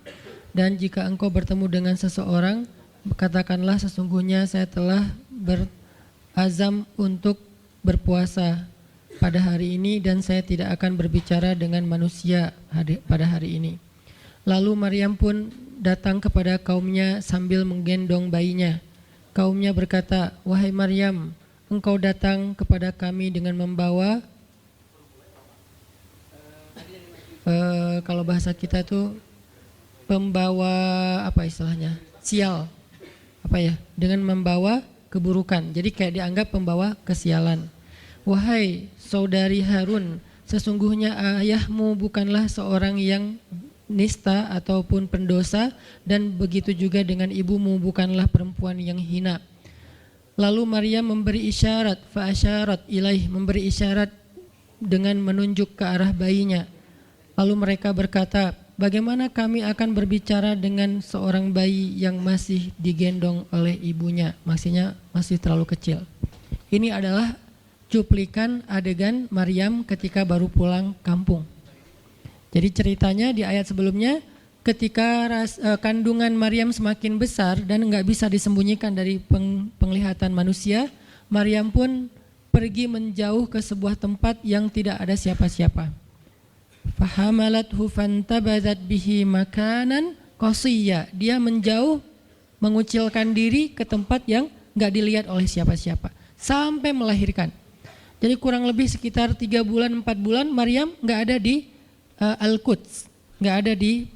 dan jika engkau bertemu dengan seseorang katakanlah sesungguhnya saya telah berazam untuk berpuasa pada hari ini dan saya tidak akan berbicara dengan manusia pada hari ini. Lalu Maryam pun datang kepada kaumnya sambil menggendong bayinya. kaumnya berkata, "Wahai Maryam, engkau datang kepada kami dengan membawa," kalau bahasa kita tuh pembawa apa istilahnya? Sial. Apa ya? Dengan membawa keburukan. Jadi kayak dianggap pembawa kesialan. "Wahai saudari Harun, sesungguhnya ayahmu bukanlah seorang yang nista ataupun pendosa, dan begitu juga dengan ibumu bukanlah perempuan yang hina." Lalu Maryam memberi isyarat, fa'asyarat ilaih, memberi isyarat dengan menunjuk ke arah bayinya. Lalu mereka berkata, "Bagaimana kami akan berbicara dengan seorang bayi yang masih digendong oleh ibunya?" Maksudnya masih terlalu kecil. Ini adalah cuplikan adegan Maryam ketika baru pulang kampung. Jadi ceritanya di ayat sebelumnya, ketika kandungan Maryam semakin besar dan nggak bisa disembunyikan dari penglihatan manusia, Maryam pun pergi menjauh ke sebuah tempat yang tidak ada siapa-siapa. Fahamalathu fantabadzat bihi makanan qasiyya. Dia menjauh, mengucilkan diri ke tempat yang nggak dilihat oleh siapa-siapa sampai melahirkan. Jadi kurang lebih sekitar 3 bulan 4 bulan Maryam nggak ada di Al-Quds, nggak ada di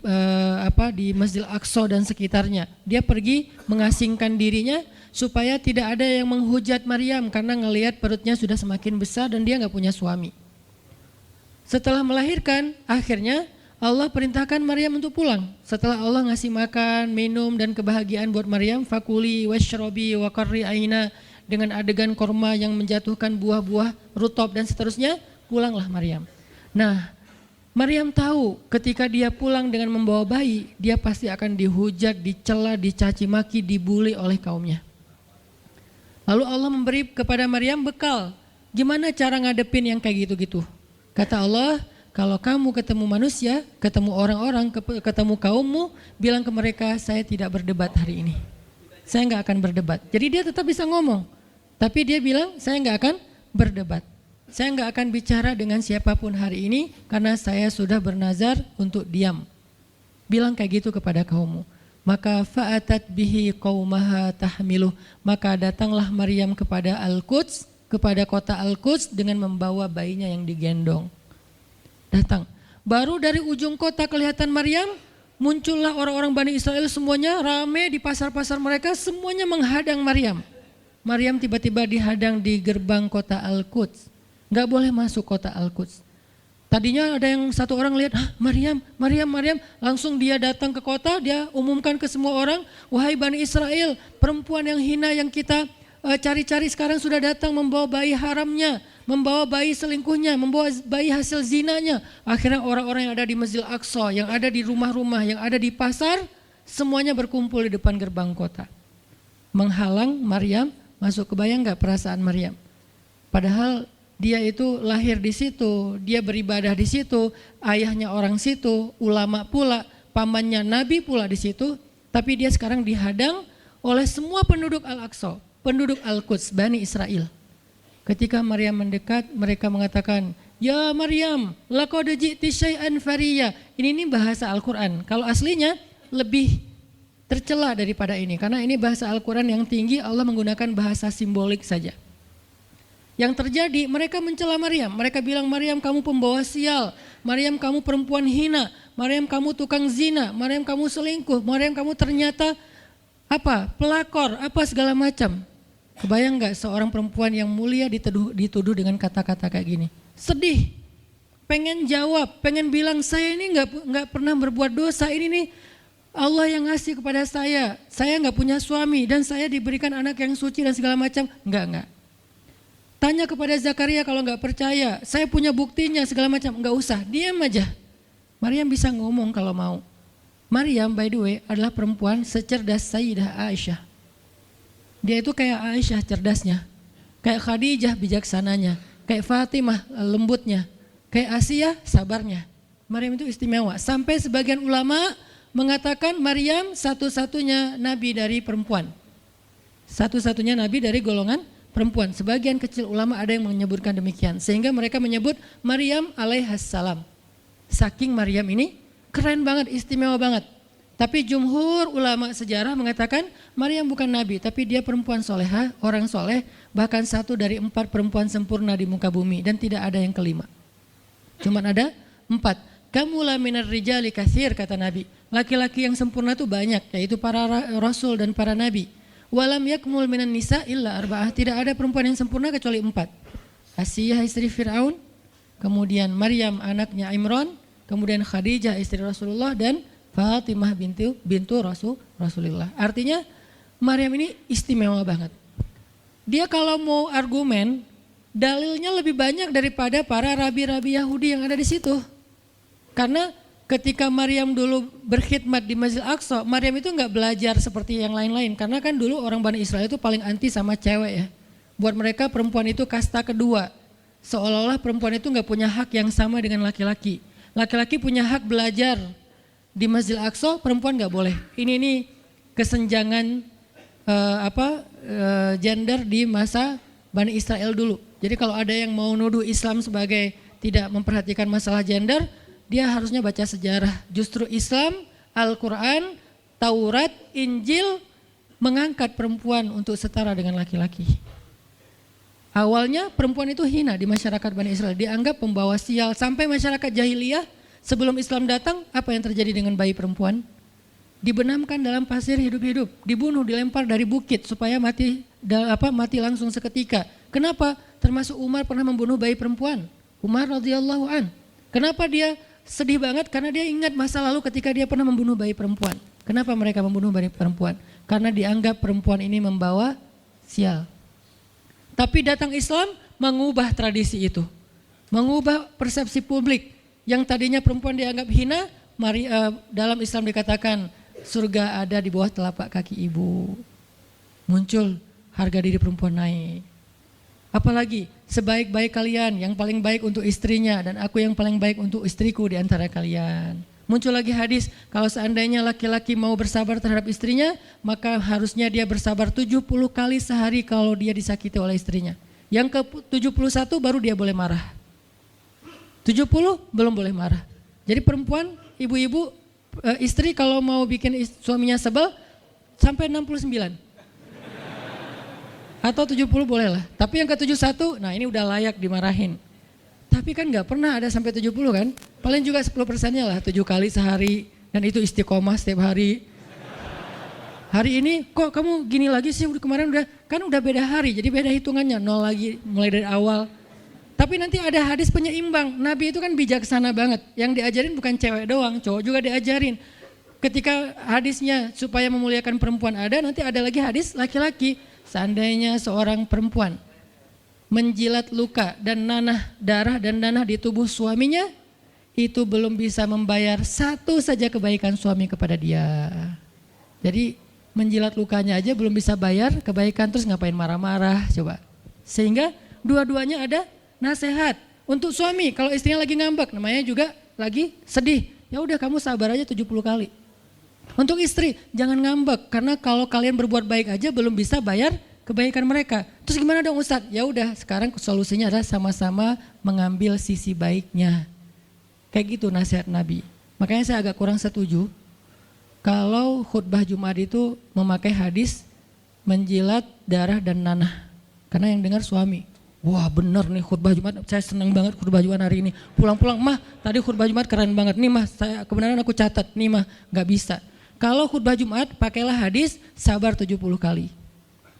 di Masjidil Aqsa dan sekitarnya. Dia pergi mengasingkan dirinya supaya tidak ada yang menghujat Maryam karena ngelihat perutnya sudah semakin besar dan dia nggak punya suami. Setelah melahirkan, akhirnya Allah perintahkan Maryam untuk pulang. Setelah Allah ngasih makan, minum dan kebahagiaan buat Maryam, fakuli washrobi wa qarri aina, dengan adegan korma yang menjatuhkan buah-buah rutop dan seterusnya, pulanglah Maryam. Nah, Maryam tahu ketika dia pulang dengan membawa bayi, dia pasti akan dihujat, dicela, dicaci maki, dibully oleh kaumnya. Lalu Allah memberi kepada Maryam bekal. Gimana cara ngadepin yang kayak gitu-gitu? Kata Allah, kalau kamu ketemu manusia, ketemu orang-orang, ketemu kaummu, bilang ke mereka, saya tidak berdebat hari ini. Saya nggak akan berdebat. Jadi dia tetap bisa ngomong, tapi dia bilang saya nggak akan berdebat. Saya nggak akan bicara dengan siapapun hari ini karena saya sudah bernazar untuk diam. Bilang kayak gitu kepada kaummu. Maka fa'atat bihi qaumaha tahmiluh. Maka datanglah Maryam kepada Al-Quds, kepada kota Al-Quds dengan membawa bayinya yang digendong. Datang. Baru dari ujung kota kelihatan Maryam, muncullah orang-orang Bani Israel semuanya rame di pasar-pasar mereka, semuanya menghadang Maryam. Maryam tiba-tiba dihadang di gerbang kota Al-Quds. Gak boleh masuk kota Al-Quds. Tadinya ada yang satu orang lihat, Maryam, langsung dia datang ke kota, dia umumkan ke semua orang, wahai Bani Israel, perempuan yang hina yang kita cari-cari sekarang sudah datang membawa bayi haramnya, membawa bayi selingkuhnya, membawa bayi hasil zinanya. Akhirnya orang-orang yang ada di Masjidil Aqsa, yang ada di rumah-rumah, yang ada di pasar, semuanya berkumpul di depan gerbang kota. Menghalang Maryam masuk. Kebayang gak perasaan Maryam? Padahal dia itu lahir di situ, dia beribadah di situ, ayahnya orang situ, ulama pula, pamannya Nabi pula di situ, tapi dia sekarang dihadang oleh semua penduduk Al-Aqsa, penduduk Al-Quds, Bani Israel. Ketika Maryam mendekat, mereka mengatakan, "Ya Maryam, laqad ji'ti syai'an fariya." Ini bahasa Al-Quran. Kalau aslinya lebih tercela daripada ini, karena ini bahasa Al-Quran yang tinggi, Allah menggunakan bahasa simbolik saja. Yang terjadi, mereka mencela Maryam. Mereka bilang, Maryam kamu pembawa sial, Maryam kamu perempuan hina, Maryam kamu tukang zina, Maryam kamu selingkuh, Maryam kamu ternyata pelakor, segala macam. Kebayang gak seorang perempuan yang mulia dituduh dengan kata-kata kayak gini? Sedih, pengen jawab, pengen bilang saya ini nggak pernah berbuat dosa, ini nih Allah yang ngasih kepada saya nggak punya suami dan saya diberikan anak yang suci dan segala macam. Enggak. Tanya kepada Zakaria kalau nggak percaya, saya punya buktinya segala macam. Nggak usah, diam aja. Maryam bisa ngomong kalau mau. Maryam by the way adalah perempuan secerdas Sayyidah Aisyah. Dia itu kayak Aisyah cerdasnya, kayak Khadijah bijaksananya, kayak Fatimah lembutnya, kayak Asia sabarnya. Maryam itu istimewa. Sampai sebagian ulama mengatakan Maryam satu-satunya nabi dari perempuan. Satu-satunya nabi dari golongan perempuan. Sebagian kecil ulama ada yang menyebutkan demikian. Sehingga mereka menyebut Maryam alaihassalam. Saking Maryam ini keren banget, istimewa banget. Tapi jumhur ulama sejarah mengatakan Maryam bukan nabi, tapi dia perempuan soleha, orang soleh, bahkan satu dari 4 perempuan sempurna di muka bumi dan tidak ada yang kelima. Cuman ada 4. Kamula minar rijali katsir, kata Nabi. Laki-laki yang sempurna itu banyak, yaitu para rasul dan para nabi. Walam yakmul minan nisa illa arba'ah, tidak ada perempuan yang sempurna kecuali 4. Asiyah istri Fir'aun, kemudian Maryam anaknya Imran, kemudian Khadijah istri Rasulullah, dan Fatimah bintu Rasulullah. Artinya Maryam ini istimewa banget. Dia kalau mau argumen, dalilnya lebih banyak daripada para rabi-rabi Yahudi yang ada di situ. Karena ketika Maryam dulu berkhidmat di Masjid Aqsa, Maryam itu nggak belajar seperti yang lain-lain. Karena kan dulu orang Bani Israel itu paling anti sama cewek ya. Buat mereka perempuan itu kasta kedua. Seolah-olah perempuan itu nggak punya hak yang sama dengan laki-laki. Laki-laki punya hak belajar di Masjid Aqsa, perempuan nggak boleh. Ini kesenjangan gender di masa Bani Israel dulu. Jadi kalau ada yang mau nuduh Islam sebagai tidak memperhatikan masalah gender, dia harusnya baca sejarah. Justru Islam, Al-Quran, Taurat, Injil mengangkat perempuan untuk setara dengan laki-laki. Awalnya perempuan itu hina di masyarakat Bani Israel, dianggap pembawa sial. Sampai masyarakat jahiliyah sebelum Islam datang, apa yang terjadi dengan bayi perempuan? Dibenamkan dalam pasir hidup-hidup, dibunuh, dilempar dari bukit supaya mati langsung seketika. Kenapa? Termasuk Umar pernah membunuh bayi perempuan. Umar radhiyallahu an. Kenapa dia sedih banget? Karena dia ingat masa lalu ketika dia pernah membunuh bayi perempuan. Kenapa mereka membunuh bayi perempuan? Karena dianggap perempuan ini membawa sial. Tapi datang Islam mengubah tradisi itu. Mengubah persepsi publik. Yang tadinya perempuan dianggap hina, dalam Islam dikatakan surga ada di bawah telapak kaki ibu. Muncul harga diri perempuan naik. Apalagi sebaik-baik kalian, yang paling baik untuk istrinya dan aku yang paling baik untuk istriku di antara kalian. Muncul lagi hadis, kalau seandainya laki-laki mau bersabar terhadap istrinya, maka harusnya dia bersabar 70 kali sehari kalau dia disakiti oleh istrinya. Yang ke-71 baru dia boleh marah. 70 belum boleh marah. Jadi perempuan, ibu-ibu, istri kalau mau bikin suaminya sebel sampai 69. Atau 70 boleh lah. Tapi yang ke-71, nah ini udah layak dimarahin. Tapi kan gak pernah ada sampai 70 kan. Paling juga 10%-nya lah, 7 kali sehari. Dan itu istiqomah setiap hari. Hari ini kok kamu gini lagi sih, kemarin udah beda hari. Jadi beda hitungannya, 0 lagi mulai dari awal. Tapi nanti ada hadis penyeimbang. Nabi itu kan bijaksana banget. Yang diajarin bukan cewek doang, cowok juga diajarin. Ketika hadisnya supaya memuliakan perempuan ada, nanti ada lagi hadis laki-laki. Seandainya seorang perempuan menjilat luka dan darah dan nanah di tubuh suaminya, itu belum bisa membayar satu saja kebaikan suami kepada dia. Jadi menjilat lukanya aja belum bisa bayar kebaikan, terus ngapain marah-marah coba. Sehingga dua-duanya ada nasihat untuk suami. Kalau istrinya lagi ngambek, namanya juga lagi sedih, ya udah kamu sabar aja 70 kali. Untuk istri, jangan ngambek, karena kalau kalian berbuat baik aja belum bisa bayar kebaikan mereka. Terus gimana dong Ustadz? Ya udah, sekarang solusinya adalah sama-sama mengambil sisi baiknya. Kayak gitu nasihat Nabi. Makanya saya agak kurang setuju kalau khutbah Jumat itu memakai hadis menjilat darah dan nanah. Karena yang dengar suami. Wah bener nih khutbah Jumat, saya senang banget khutbah Jumat hari ini. Pulang-pulang, mah tadi khutbah Jumat keren banget. Nih mah, kebenaran aku catat, nih mah gak bisa. Kalau khutbah Jumat pakailah hadis sabar 70 kali.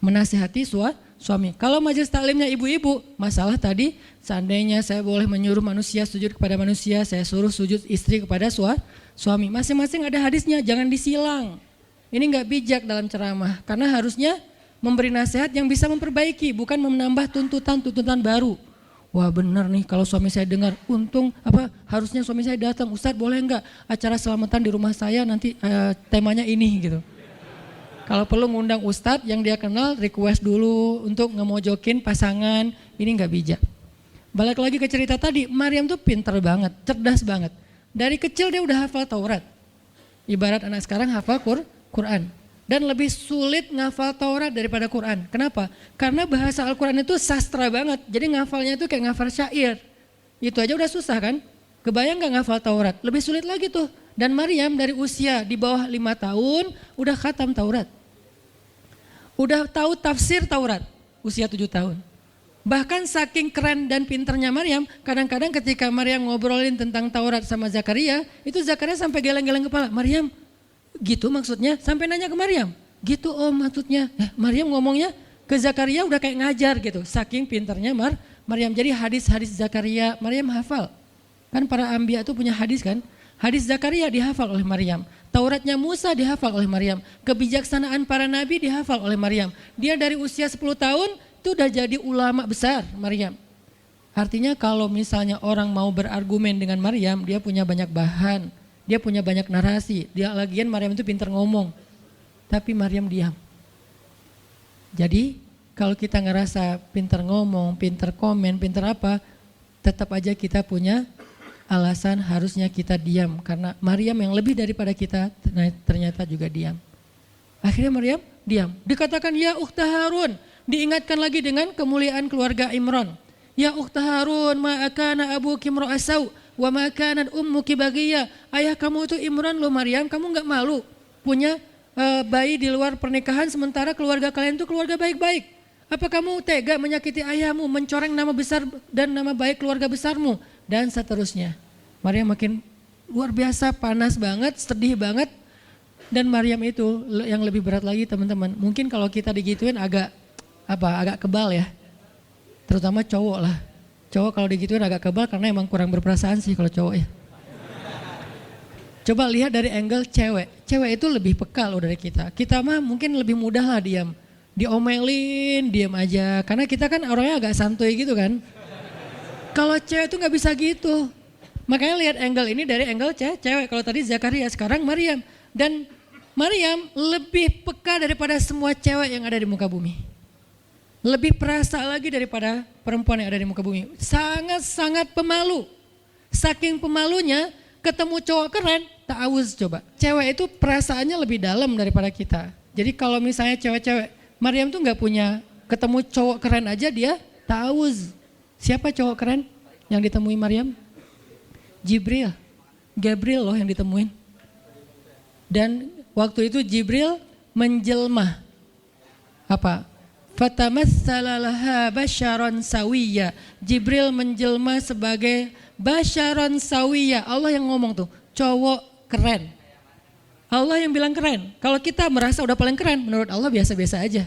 Menasihati suami. Kalau majelis taklimnya ibu-ibu, masalah tadi seandainya saya boleh menyuruh manusia sujud kepada manusia, saya suruh sujud istri kepada suami. Masing-masing ada hadisnya, jangan disilang. Ini gak bijak dalam ceramah, karena harusnya memberi nasihat yang bisa memperbaiki, bukan menambah tuntutan baru. Wah benar nih kalau suami saya dengar, harusnya suami saya datang, Ustadz boleh enggak acara selamatan di rumah saya nanti temanya ini gitu. Kalau perlu ngundang Ustadz yang dia kenal, request dulu untuk ngemojokin pasangan, ini enggak bijak. Balik lagi ke cerita tadi, Maryam tuh pintar banget, cerdas banget. Dari kecil dia udah hafal Taurat. Ibarat anak sekarang hafal Quran. Dan lebih sulit ngafal Taurat daripada Quran. Kenapa? Karena bahasa Al-Quran itu sastra banget. Jadi ngafalnya itu kayak ngafal syair. Itu aja udah susah kan? Kebayang gak ngafal Taurat? Lebih sulit lagi tuh. Dan Maryam dari usia di bawah 5 tahun udah khatam Taurat. Udah tahu tafsir Taurat usia 7 tahun. Bahkan saking keren dan pinternya Maryam, kadang-kadang ketika Maryam ngobrolin tentang Taurat sama Zakaria, itu Zakaria sampai geleng-geleng kepala. Maryam, gitu maksudnya? Sampai nanya ke Maryam, gitu om maksudnya. Maryam ngomongnya ke Zakaria udah kayak ngajar gitu. Saking pinternya Maryam. Jadi hadis-hadis Zakaria, Maryam hafal. Kan para anbiya itu punya hadis kan? Hadis Zakaria dihafal oleh Maryam. Tauratnya Musa dihafal oleh Maryam. Kebijaksanaan para nabi dihafal oleh Maryam. Dia dari usia 10 tahun itu udah jadi ulama besar Maryam. Artinya kalau misalnya orang mau berargumen dengan Maryam, dia punya banyak bahan. Dia punya banyak narasi. Dia lagian Maryam itu pintar ngomong. Tapi Maryam diam. Jadi kalau kita ngerasa pintar ngomong, pintar komen, pintar apa, tetap aja kita punya alasan harusnya kita diam. Karena Maryam yang lebih daripada kita ternyata juga diam. Akhirnya Maryam diam. Dikatakan ya ukhta Harun. Diingatkan lagi dengan kemuliaan keluarga Imran. Ya ukhta Harun ma akana abuki imra'asau wa ma kanat ummuki baghiya. Ayah kamu itu Imran loh Maryam, kamu enggak malu punya bayi di luar pernikahan sementara keluarga kalian itu keluarga baik-baik. Apa kamu tega menyakiti ayahmu, mencoreng nama besar dan nama baik keluarga besarmu? Dan seterusnya. Maryam makin luar biasa, panas banget, sedih banget. Dan Maryam itu yang lebih berat lagi teman-teman. Mungkin kalau kita digituin agak kebal ya. Terutama cowok lah. Cowok kalau digituin agak kebal karena emang kurang berperasaan sih kalau cowok ya. Coba lihat dari angle cewek. Cewek itu lebih peka loh dari kita. Kita mah mungkin lebih mudah lah diam. Diomelin, diam aja. Karena kita kan orangnya agak santuy gitu kan. Kalau cewek itu gak bisa gitu. Makanya lihat angle ini dari angle cewek. Kalau tadi Zakaria, sekarang Maryam. Dan Maryam lebih peka daripada semua cewek yang ada di muka bumi. Lebih perasa lagi daripada perempuan yang ada di muka bumi. Sangat-sangat pemalu. Saking pemalunya ketemu cowok keren, ta'awuz coba. Cewek itu perasaannya lebih dalam daripada kita. Jadi kalau misalnya cewek-cewek, Maryam tuh gak punya ketemu cowok keren aja dia ta'awuz. Siapa cowok keren yang ditemui Maryam? Jibril. Gabriel loh yang ditemuin. Dan waktu itu Jibril menjelma. Apa? Fatamassala laha basyaran sawiyya. Jibril menjelma sebagai basyaran sawiyya. Allah yang ngomong tuh, cowok keren. Allah yang bilang keren. Kalau kita merasa udah paling keren, menurut Allah biasa-biasa aja.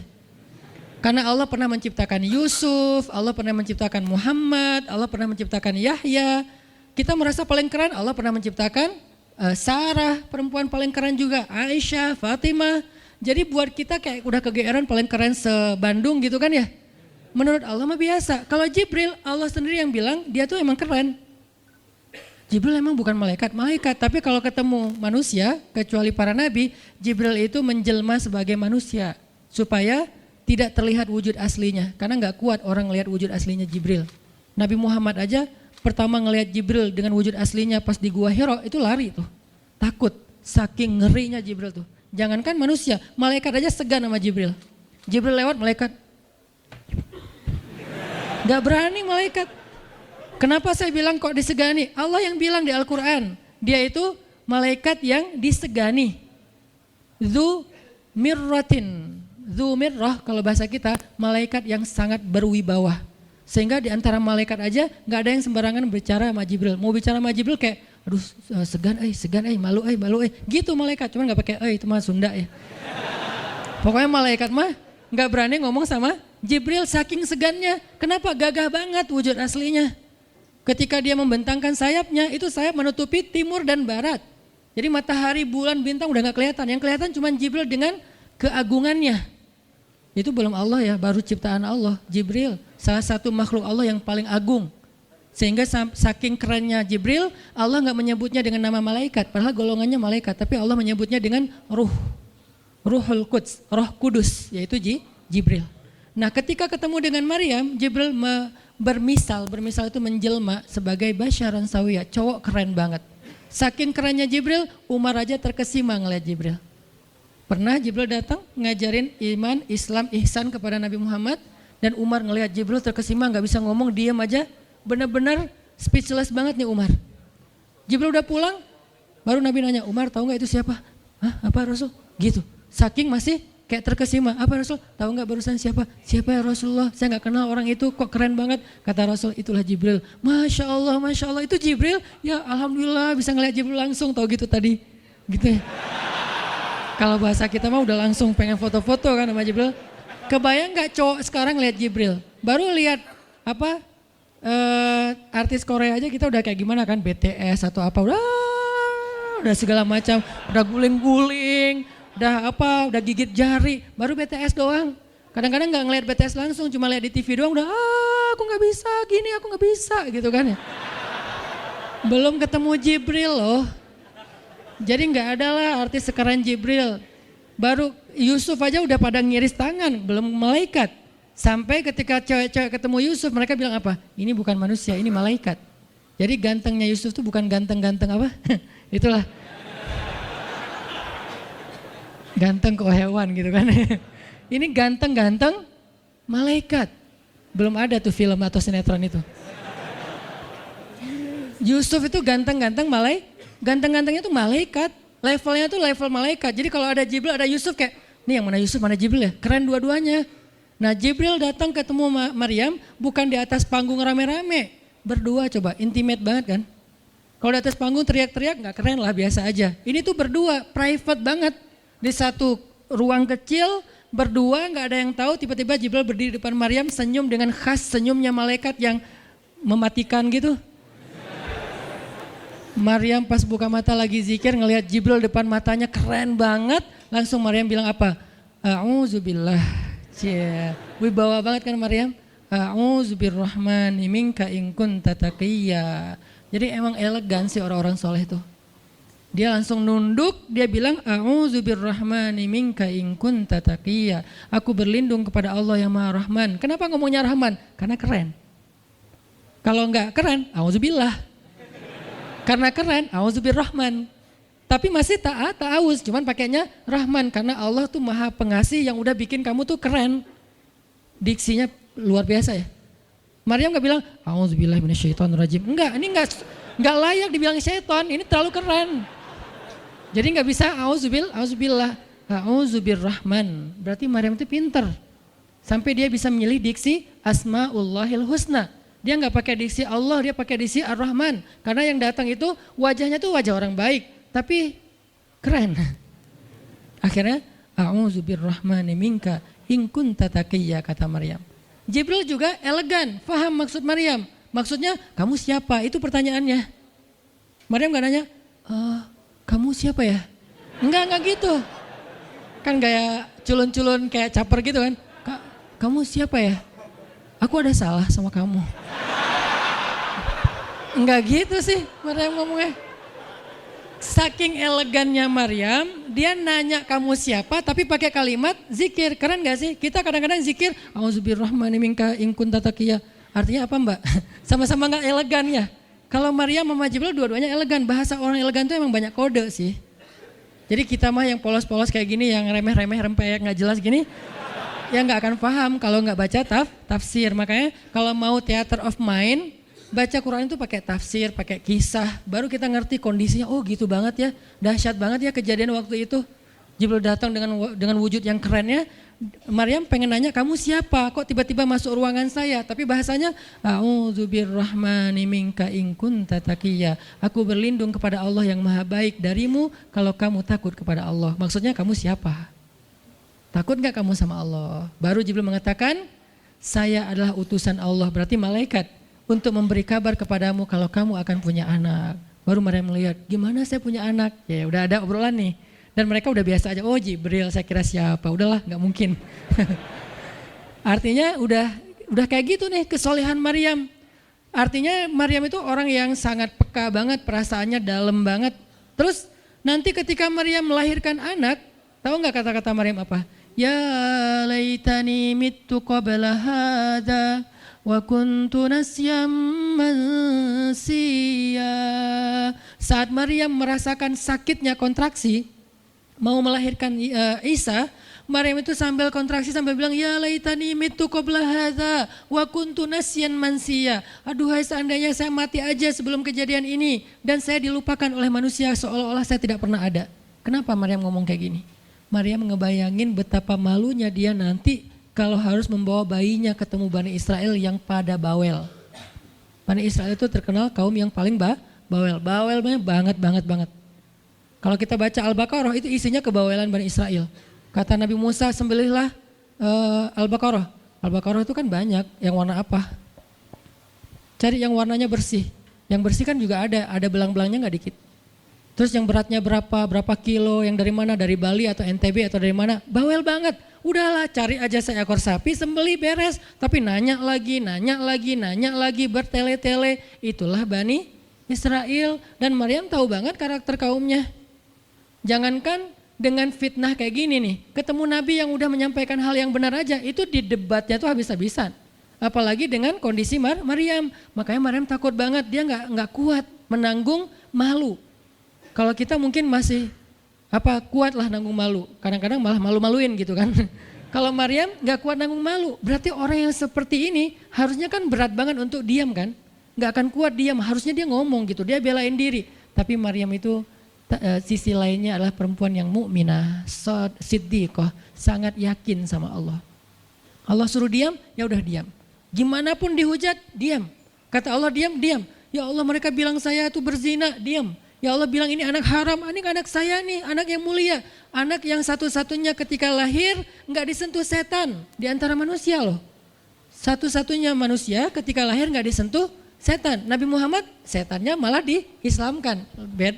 Karena Allah pernah menciptakan Yusuf, Allah pernah menciptakan Muhammad, Allah pernah menciptakan Yahya. Kita merasa paling keren, Allah pernah menciptakan Sarah, perempuan paling keren juga, Aisyah, Fatimah. Jadi buat kita kayak udah kegeeran paling keren se-Bandung gitu kan ya. Menurut Allah mah biasa. Kalau Jibril, Allah sendiri yang bilang dia tuh emang keren. Jibril emang bukan malaikat, tapi kalau ketemu manusia, kecuali para nabi, Jibril itu menjelma sebagai manusia. Supaya tidak terlihat wujud aslinya, karena gak kuat orang ngelihat wujud aslinya Jibril. Nabi Muhammad aja pertama ngelihat Jibril dengan wujud aslinya pas di Gua Hira itu lari tuh, takut, saking ngerinya Jibril tuh. Jangankan manusia, malaikat aja segan sama Jibril. Jibril lewat malaikat, gak berani malaikat. Kenapa saya bilang kok disegani? Allah yang bilang di Al-Quran, dia itu malaikat yang disegani. Dzu mirratin. Dzu mirrah kalau bahasa kita malaikat yang sangat berwibawa. Sehingga di antara malaikat aja gak ada yang sembarangan bicara sama Jibril. Mau bicara sama Jibril kayak aduh segan malu gitu malaikat. Cuman gak pakai itu mah Sunda ya. Pokoknya malaikat mah gak berani ngomong sama Jibril saking segannya. Kenapa? Gagah banget wujud aslinya. Ketika dia membentangkan sayapnya itu sayap menutupi timur dan barat. Jadi matahari, bulan, bintang udah gak kelihatan. Yang kelihatan cuma Jibril dengan keagungannya. Itu belum Allah ya, baru ciptaan Allah. Jibril salah satu makhluk Allah yang paling agung. Sehingga saking kerennya Jibril, Allah gak menyebutnya dengan nama malaikat. Padahal golongannya malaikat, tapi Allah menyebutnya dengan Ruhul Quds, Roh Kudus, yaitu Jibril. Nah ketika ketemu dengan Maryam, Jibril bermisal itu menjelma sebagai basyaran sawiyah, cowok keren banget. Saking kerennya Jibril, Umar aja terkesima ngeliat Jibril. Pernah Jibril datang ngajarin iman, Islam, ihsan kepada Nabi Muhammad, dan Umar ngeliat Jibril terkesima, gak bisa ngomong, diam aja, benar-benar speechless banget nih Umar. Jibril udah pulang, Baru Nabi nanya, Umar tahu nggak itu siapa? Hah, apa Rasul? Gitu. Saking masih kayak terkesima. Apa Rasul? Tahu nggak barusan siapa? Siapa ya Rasulullah? Saya nggak kenal orang itu, kok keren banget. Kata Rasul, itulah Jibril. Masya Allah, itu Jibril. Ya Alhamdulillah bisa ngeliat Jibril langsung, tahu gitu tadi. Gitu ya. Kalau bahasa kita mah udah langsung pengen foto-foto kan sama Jibril. Kebayang nggak cowok sekarang lihat Jibril? Baru lihat apa? Artis Korea aja kita udah kayak gimana kan, BTS atau apa, udah segala macam, udah guling-guling, udah gigit jari, baru BTS doang. Kadang-kadang nggak ngeliat BTS langsung, cuma lihat di TV doang udah aku nggak bisa gini, aku nggak bisa gitu kan ya. Belum ketemu Jibril loh. Jadi nggak ada lah artis sekeren Jibril. Baru Yusuf aja udah pada ngiris tangan, belum malaikat. Sampai ketika cewek-cewek ketemu Yusuf, mereka bilang apa? Ini bukan manusia, ini malaikat. Jadi gantengnya Yusuf tuh bukan ganteng-ganteng apa? Itulah. Ganteng kok hewan gitu kan. Ini ganteng-ganteng malaikat. Belum ada tuh film atau sinetron itu. Yusuf itu ganteng-ganteng ganteng-gantengnya tuh malaikat. Levelnya tuh level malaikat. Jadi kalau ada Jibril, ada Yusuf kayak, nih yang mana Yusuf, mana Jibril ya? Keren dua-duanya. Nah Jibril datang ketemu Maryam bukan di atas panggung rame-rame. Berdua coba, intimate banget kan. Kalau di atas panggung teriak-teriak gak keren lah, biasa aja. Ini tuh berdua, private banget. Di satu ruang kecil, berdua gak ada yang tahu, tiba-tiba Jibril berdiri di depan Maryam senyum dengan khas senyumnya malaikat yang mematikan gitu. Maryam pas buka mata lagi zikir ngelihat Jibril depan matanya keren banget. Langsung Maryam bilang apa? A'udzubillah. Wibawa banget kan Maryam. A'udzubirrahmani minka in kunta taqiyya. Jadi emang elegan sih orang-orang soleh tuh. Dia langsung nunduk, dia bilang a'udzubirrahmani minka in kunta taqiyya. Aku berlindung kepada Allah yang Maha Rahman. Kenapa ngomongnya Rahman? Karena keren. Kalau enggak keren, a'udzubillah. Karena keren, a'udzubirrahman. Tapi masih ta'awuz, cuman pakainya Rahman karena Allah tuh Maha Pengasih yang udah bikin kamu tuh keren. Diksinya luar biasa ya. Maryam gak bilang a'udzubillahi minasyaitonirrajim. Enggak, ini enggak layak dibilang syaitan, ini terlalu keren. Jadi gak bisa a'udzubillah, a'udzubirrahman. Berarti Maryam itu pinter. Sampai dia bisa memilih diksi Asmaullahil Husna. Dia gak pakai diksi Allah, dia pakai diksi Ar-Rahman. Karena yang datang itu wajahnya tuh wajah orang baik. Tapi keren. Akhirnya a'udzubirrahmani minka in kunta taqiyya kata Maryam. Jibril juga elegan, paham maksud Maryam. Maksudnya kamu siapa? Itu pertanyaannya. Maryam gak nanya, kamu siapa ya? Enggak gitu. Kan kayak culun-culun kayak caper gitu kan. Kamu siapa ya? Aku ada salah sama kamu. Enggak gitu sih Maryam ngomongnya. Saking elegannya Maryam, dia nanya kamu siapa tapi pakai kalimat zikir. Keren gak sih? Kita kadang-kadang zikir, a'udzubirrahmani minka in kunta taqiyya. Artinya apa Mbak? Sama-sama gak elegan ya. Kalau Maryam sama Jibril dua-duanya elegan. Bahasa orang elegan tuh emang banyak kode sih. Jadi kita mah yang polos-polos kayak gini, yang remeh-remeh, rempeyek gak jelas gini, ya gak akan paham kalau gak baca tafsir. Makanya kalau mau theater of mind, baca Quran itu pakai tafsir, pakai kisah, baru kita ngerti kondisinya. Oh gitu banget ya, dahsyat banget ya kejadian waktu itu. Jibril datang dengan wujud yang kerennya. Maryam pengen nanya kamu siapa? Kok tiba-tiba masuk ruangan saya? Tapi bahasanya a'udzubirrahmani minka in kunta taqiyya. Aku berlindung kepada Allah yang Maha Baik darimu kalau kamu takut kepada Allah. Maksudnya kamu siapa? Takut gak kamu sama Allah? Baru Jibril mengatakan, saya adalah utusan Allah, berarti malaikat, untuk memberi kabar kepadamu kalau kamu akan punya anak. Baru Maryam melihat, gimana saya punya anak? Ya udah ada obrolan nih. Dan mereka udah biasa aja, oh Jibril saya kira siapa, udahlah gak mungkin. Artinya udah kayak gitu nih kesolehan Maryam. Artinya Maryam itu orang yang sangat peka banget, perasaannya dalam banget. Terus nanti ketika Maryam melahirkan anak, tahu gak kata-kata Maryam apa? Ya laitani mittu qabla hadha wa kuntu nasyam mansiya. Saat Maryam merasakan sakitnya kontraksi, mau melahirkan Isa, Maryam itu sambil kontraksi sambil bilang, ya laitani mitu qabla hadza wa kuntu nasyan mansiya. Aduhai seandainya saya mati aja sebelum kejadian ini dan saya dilupakan oleh manusia seolah-olah saya tidak pernah ada. Kenapa Maryam ngomong kayak gini? Maryam ngebayangin betapa malunya dia nanti kalau harus membawa bayinya ketemu Bani Israel yang pada bawel. Bani Israel itu terkenal kaum yang paling bawel. Bawelnya banget. Kalau kita baca Al-Baqarah itu isinya kebawelan Bani Israel. Kata Nabi Musa, sembelihlah Al-Baqarah. Al-Baqarah itu kan banyak, yang warna apa? Cari yang warnanya bersih. Yang bersih kan juga ada belang-belangnya nggak dikit. Terus yang beratnya berapa kilo, yang dari mana? Dari Bali atau NTB atau dari mana? Bawel banget. Udahlah cari aja seekor sapi, sembelih beres. Tapi nanya lagi, bertele-tele. Itulah Bani Israel. Dan Maryam tahu banget karakter kaumnya. Jangankan dengan fitnah kayak gini nih, ketemu Nabi yang udah menyampaikan hal yang benar aja, itu di debatnya tuh habis-habisan. Apalagi dengan kondisi Maryam. Makanya Maryam takut banget, dia nggak kuat menanggung malu. Kalau kita mungkin masih kuat lah nanggung malu, kadang-kadang malah malu-maluin gitu kan. Kalau Maryam nggak kuat nanggung malu, berarti orang yang seperti ini harusnya kan berat banget untuk diam kan, nggak akan kuat diam, harusnya dia ngomong gitu, dia belain diri. Tapi Maryam itu sisi lainnya adalah perempuan yang mukminah, siddiqah, sangat yakin sama Allah. Allah suruh diam, ya udah diam. Gimana pun dihujat, diam. Kata Allah diam. Ya Allah mereka bilang saya itu berzina, diam. Ya Allah bilang ini anak haram, ini anak saya nih, anak yang mulia. Anak yang satu-satunya ketika lahir nggak disentuh setan di antara manusia loh. Satu-satunya manusia ketika lahir nggak disentuh setan. Nabi Muhammad setannya malah diislamkan.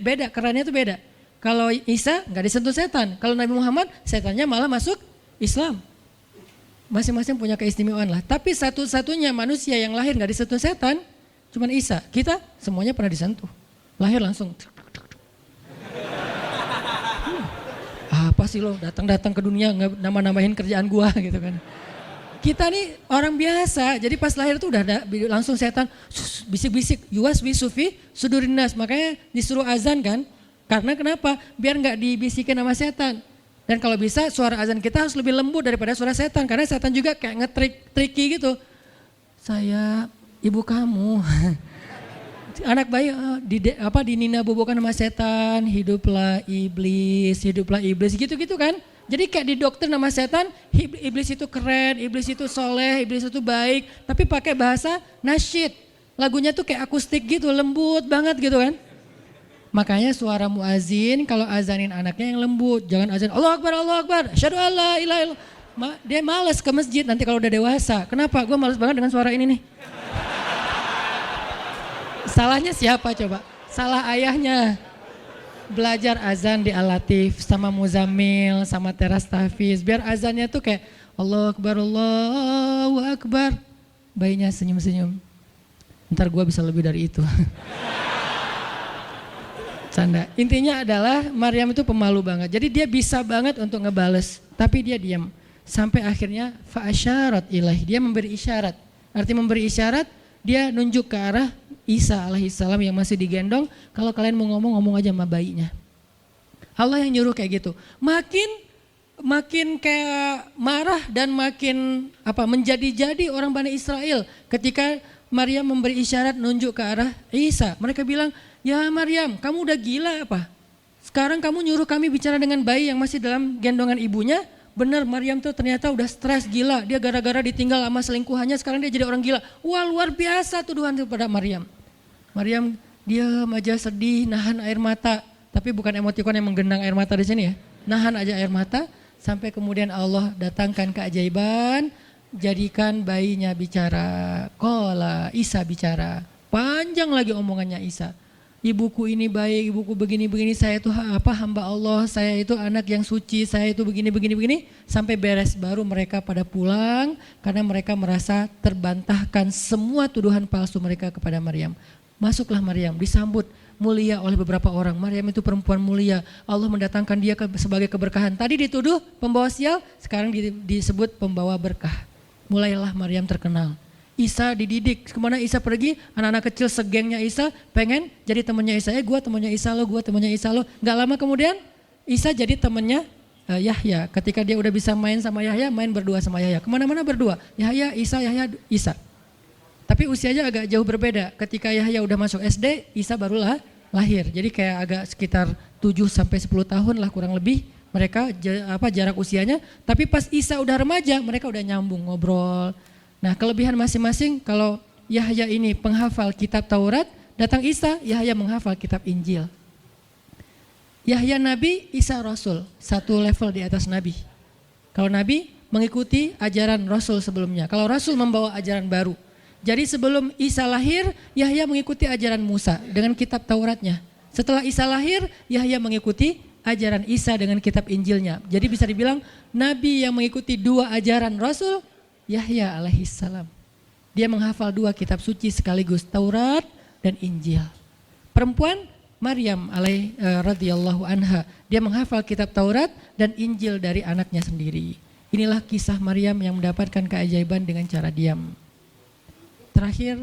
Beda, kerannya itu beda. Kalau Isa nggak disentuh setan. Kalau Nabi Muhammad setannya malah masuk Islam. Masing-masing punya keistimewaan lah. Tapi satu-satunya manusia yang lahir nggak disentuh setan cuman Isa. Kita semuanya pernah disentuh. Lahir langsung. Apa sih lo datang-datang ke dunia nambah-nambahin kerjaan gua gitu kan. Kita nih orang biasa, jadi pas lahir tuh udah ada langsung setan bisik-bisik, yuwas bisufi sudurinas, makanya disuruh azan kan. Karena kenapa? Biar nggak dibisikin sama setan. Dan kalau bisa suara azan kita harus lebih lembut daripada suara setan, karena setan juga kayak nge-tricky gitu. Saya ibu kamu. Anak bayi dinina bobokan sama setan, hiduplah iblis gitu-gitu kan. Jadi kayak di dokter nama setan, iblis itu keren, iblis itu soleh, iblis itu baik. Tapi pakai bahasa nasyid. Lagunya tuh kayak akustik gitu, lembut banget gitu kan. Makanya suara muazin kalau azanin anaknya yang lembut. Jangan azan Allah Akbar, asyhadu alla ilaha illallah. Dia malas ke masjid nanti kalau udah dewasa. Kenapa? Gue malas banget dengan suara ini nih. Salahnya siapa coba? Salah ayahnya. Belajar azan di Al-Latif sama Muzammil sama Teras Tahfiz biar azannya tuh kayak Allahu Akbar. Bayinya senyum-senyum. Ntar gue bisa lebih dari itu. Canda. Intinya adalah Maryam itu pemalu banget. Jadi dia bisa banget untuk ngebales, tapi dia diam. Sampai akhirnya fa'asyarat ilaih, dia memberi isyarat. Arti memberi isyarat, dia nunjuk ke arah Isa alaihissalam yang masih digendong, kalau kalian mau ngomong aja sama bayinya. Allah yang nyuruh kayak gitu. Makin kayak marah dan makin menjadi-jadi orang Bani Israel ketika Maryam memberi isyarat nunjuk ke arah Isa. Mereka bilang, ya Maryam, kamu udah gila apa? Sekarang kamu nyuruh kami bicara dengan bayi yang masih dalam gendongan ibunya. Benar, Maryam tuh ternyata udah stres gila. Dia gara-gara ditinggal sama selingkuhannya, sekarang dia jadi orang gila. Wah, luar biasa tuduhan kepada Maryam. Maryam diam aja sedih, nahan air mata. Tapi bukan emotikon yang menggenang air mata di sini ya. Nahan aja air mata sampai kemudian Allah datangkan keajaiban, jadikan bayinya bicara. Qala, Isa bicara. Panjang lagi omongannya Isa. Ibuku ini baik, ibuku begini-begini, saya itu hamba Allah, saya itu anak yang suci, saya itu begini-begini, sampai beres. Baru mereka pada pulang karena mereka merasa terbantahkan semua tuduhan palsu mereka kepada Maryam. Masuklah Maryam, disambut mulia oleh beberapa orang. Maryam itu perempuan mulia, Allah mendatangkan dia sebagai keberkahan. Tadi dituduh pembawa sial, sekarang disebut pembawa berkah. Mulailah Maryam terkenal. Isa dididik, kemana Isa pergi, anak-anak kecil segengnya Isa pengen jadi temannya Isa. Gue temannya Isa lo, gue temannya Isa lo. Gak lama kemudian Isa jadi temannya Yahya. Ketika dia udah bisa main sama Yahya, main berdua sama Yahya. Kemana-mana berdua. Yahya, Isa. Tapi usianya agak jauh berbeda. Ketika Yahya udah masuk SD, Isa barulah lahir. Jadi kayak agak sekitar 7 sampai 10 tahun lah kurang lebih mereka jarak usianya. Tapi pas Isa udah remaja, mereka udah nyambung ngobrol. Nah, kelebihan masing-masing, kalau Yahya ini penghafal kitab Taurat, datang Isa, Yahya menghafal kitab Injil. Yahya Nabi, Isa Rasul, satu level di atas Nabi. Kalau Nabi mengikuti ajaran Rasul sebelumnya, kalau Rasul membawa ajaran baru. Jadi sebelum Isa lahir, Yahya mengikuti ajaran Musa dengan kitab Tauratnya. Setelah Isa lahir, Yahya mengikuti ajaran Isa dengan kitab Injilnya. Jadi bisa dibilang Nabi yang mengikuti dua ajaran Rasul, Yahya alaihissalam. Dia menghafal dua kitab suci sekaligus, Taurat dan Injil. Perempuan Maryam radhiyallahu anha, dia menghafal kitab Taurat dan Injil dari anaknya sendiri. Inilah kisah Maryam yang mendapatkan keajaiban dengan cara diam. Terakhir,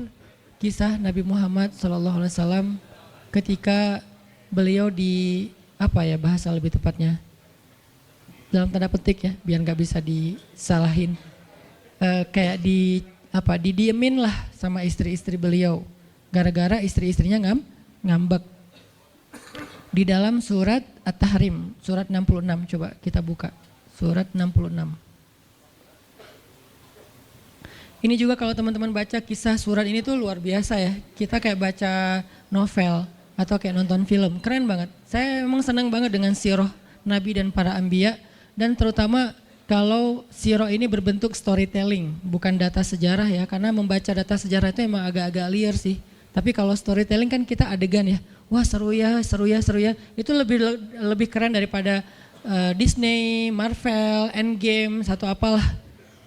kisah Nabi Muhammad SAW ketika beliau bahasa lebih tepatnya, dalam tanda petik ya, biar nggak bisa disalahin, kayak didiemin lah sama istri-istri beliau, gara-gara istri-istrinya ngambek. Di dalam surat At-Tahrim, surat 66, coba kita buka, surat 66. Ini juga kalau teman-teman baca kisah surat ini tuh luar biasa ya. Kita kayak baca novel atau kayak nonton film, keren banget. Saya memang senang banget dengan sirah Nabi dan para anbiya, dan terutama kalau sirah ini berbentuk storytelling, bukan data sejarah ya, karena membaca data sejarah itu emang agak-agak liar sih. Tapi kalau storytelling kan kita adegan ya, wah seru ya, itu lebih keren daripada Disney, Marvel, Endgame, satu apalah.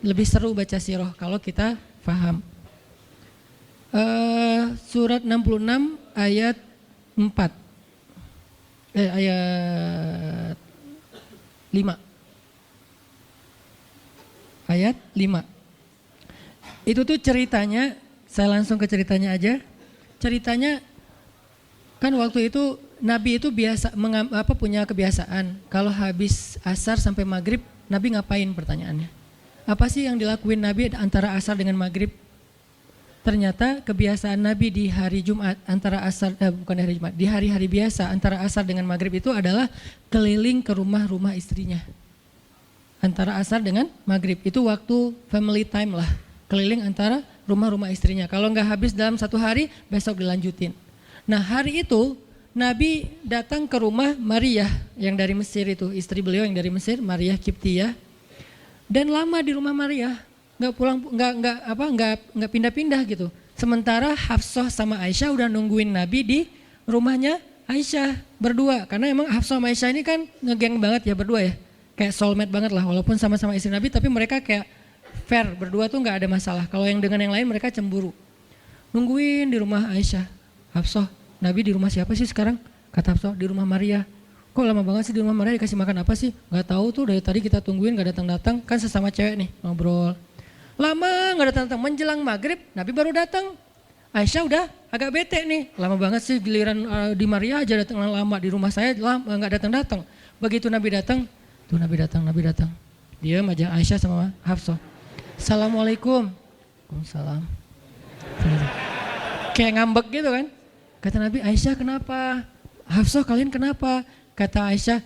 Lebih seru baca sirah kalau kita paham. Surat 66 ayat 4. Ayat 5. Ayat 5. Itu tuh ceritanya, saya langsung ke ceritanya aja. Ceritanya kan waktu itu Nabi itu punya kebiasaan kalau habis asar sampai maghrib, Nabi ngapain pertanyaannya? Apa sih yang dilakuin Nabi antara asar dengan maghrib? Ternyata kebiasaan Nabi di hari Jumat di hari-hari biasa antara asar dengan maghrib itu adalah keliling ke rumah-rumah istrinya. Antara asar dengan maghrib itu waktu family time lah, keliling antara rumah-rumah istrinya. Kalau nggak habis dalam satu hari, besok dilanjutin. Nah hari itu Nabi datang ke rumah Maria yang dari Mesir itu, istri beliau yang dari Mesir, Maria Kiptiyah. Dan lama di rumah Maria, nggak pindah-pindah gitu. Sementara Hafsah sama Aisyah udah nungguin Nabi di rumahnya Aisyah berdua, karena emang Hafsah sama Aisyah ini kan ngegeng banget ya berdua ya, kayak soulmate banget lah, walaupun sama-sama istri Nabi, tapi mereka kayak fair berdua tuh nggak ada masalah. Kalau yang dengan yang lain mereka cemburu. Nungguin di rumah Aisyah, Hafsah, Nabi di rumah siapa sih sekarang? Kata Hafsah, di rumah Maria. Kok lama banget sih di rumah Maria, dikasih makan apa sih? Gak tahu tuh, dari tadi kita tungguin gak datang-datang, kan sesama cewek nih ngobrol. Lama gak datang-datang, menjelang maghrib Nabi baru datang. Aisyah udah agak bete nih, lama banget sih giliran di Maria aja datang lama, di rumah saya lama gak datang-datang. Begitu Nabi datang, tuh Nabi datang. Dia aja Aisyah sama Hafsah. Assalamualaikum. Waalaikumsalam. Kayak ngambek gitu kan. Kata Nabi, Aisyah kenapa? Hafsah kalian kenapa? Kata Aisyah,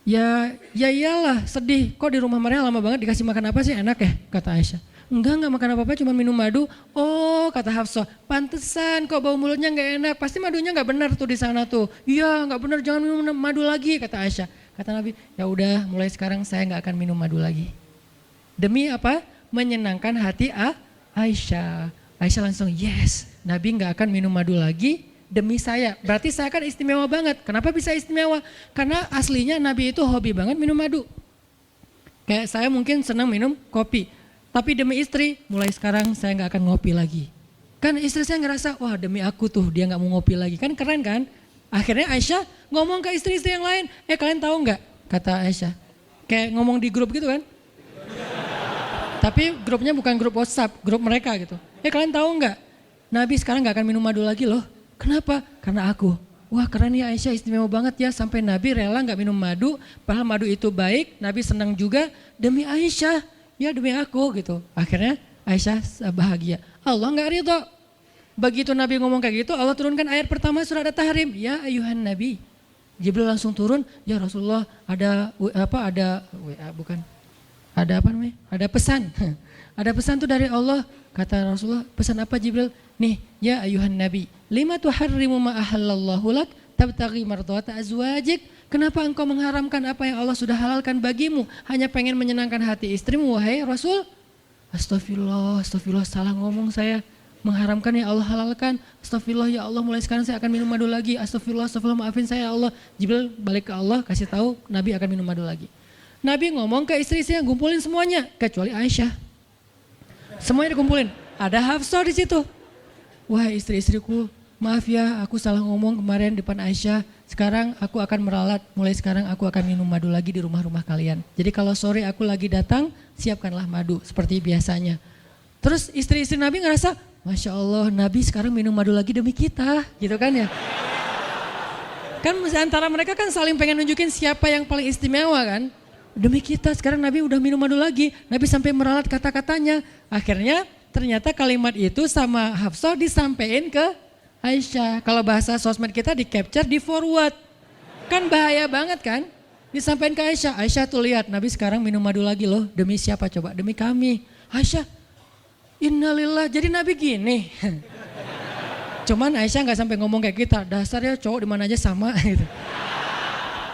ya iyalah sedih, kok di rumah Maria lama banget dikasih makan apa sih, enak ya? Kata Aisyah, enggak makan apa-apa, cuma minum madu. Oh kata Hafsah, pantesan kok bau mulutnya gak enak, pasti madunya gak benar tuh di sana tuh. Iya gak benar, jangan minum madu lagi, kata Aisyah. Kata Nabi, ya udah mulai sekarang saya gak akan minum madu lagi. Demi apa? Menyenangkan hati Aisyah. Aisyah langsung yes, Nabi gak akan minum madu lagi. Demi saya, berarti saya kan istimewa banget. Kenapa bisa istimewa? Karena aslinya Nabi itu hobi banget minum madu. Kayak saya mungkin senang minum kopi. Tapi demi istri, mulai sekarang saya gak akan ngopi lagi. Kan istri saya ngerasa, wah demi aku tuh dia gak mau ngopi lagi. Kan keren kan? Akhirnya Aisyah ngomong ke istri-istri yang lain. Kalian tahu gak? Kata Aisyah. Kayak ngomong di grup gitu kan? Tapi grupnya bukan grup WhatsApp, grup mereka gitu. Kalian tahu gak? Nabi sekarang gak akan minum madu lagi loh. Kenapa? Karena aku. wah keren ya Aisyah, istimewa banget ya, sampai Nabi rela gak minum madu, padahal madu itu baik, Nabi senang juga demi Aisyah, ya demi aku gitu. Akhirnya Aisyah bahagia. Allah gak ridho. Begitu Nabi ngomong kayak gitu, Allah turunkan ayat pertama surat At-Tahrim, ya ayuhan Nabi. Jibril langsung turun, ya Rasulullah ada pesan. Ada pesan tuh dari Allah. Kata Rasulullah, pesan apa Jibril? Nih, ya ayuhan Nabi, lima tuharrimu ma ahallallahu lak tabtaghi mardhata azwajik. Kenapa engkau mengharamkan apa yang Allah sudah halalkan bagimu? Hanya pengen menyenangkan hati istrimu, wahai Rasul. Astagfirullah, salah ngomong saya. Mengharamkan ya Allah halalkan. Astagfirullah ya Allah, mulai sekarang saya akan minum madu lagi. Astagfirullah, maafin saya ya Allah. Jibril balik ke Allah, kasih tahu Nabi akan minum madu lagi. Nabi ngomong ke istri-istrinya, ngumpulin semuanya kecuali Aisyah. Semuanya dikumpulin. Ada Hafsah di situ. Wah istri-istriku, maaf ya aku salah ngomong kemarin depan Aisyah. Sekarang aku akan meralat, mulai sekarang aku akan minum madu lagi di rumah-rumah kalian. Jadi kalau sore aku lagi datang, siapkanlah madu seperti biasanya. Terus istri-istri Nabi ngerasa, Masya Allah Nabi sekarang minum madu lagi demi kita, gitu kan ya. Kan antara mereka kan saling pengen nunjukin siapa yang paling istimewa kan. Demi kita sekarang Nabi udah minum madu lagi, Nabi sampai meralat kata-katanya. Akhirnya ternyata kalimat itu sama Hafsah disampaikan ke Aisyah. Kalau bahasa sosmed kita di capture, di forward. Kan bahaya banget kan? Disampaikan ke Aisyah. Aisyah tuh lihat Nabi sekarang minum madu lagi loh. Demi siapa coba? Demi kami. Aisyah, innalillah, jadi Nabi gini. Cuman Aisyah gak sampai ngomong kayak kita. Dasarnya cowok dimana aja sama gitu.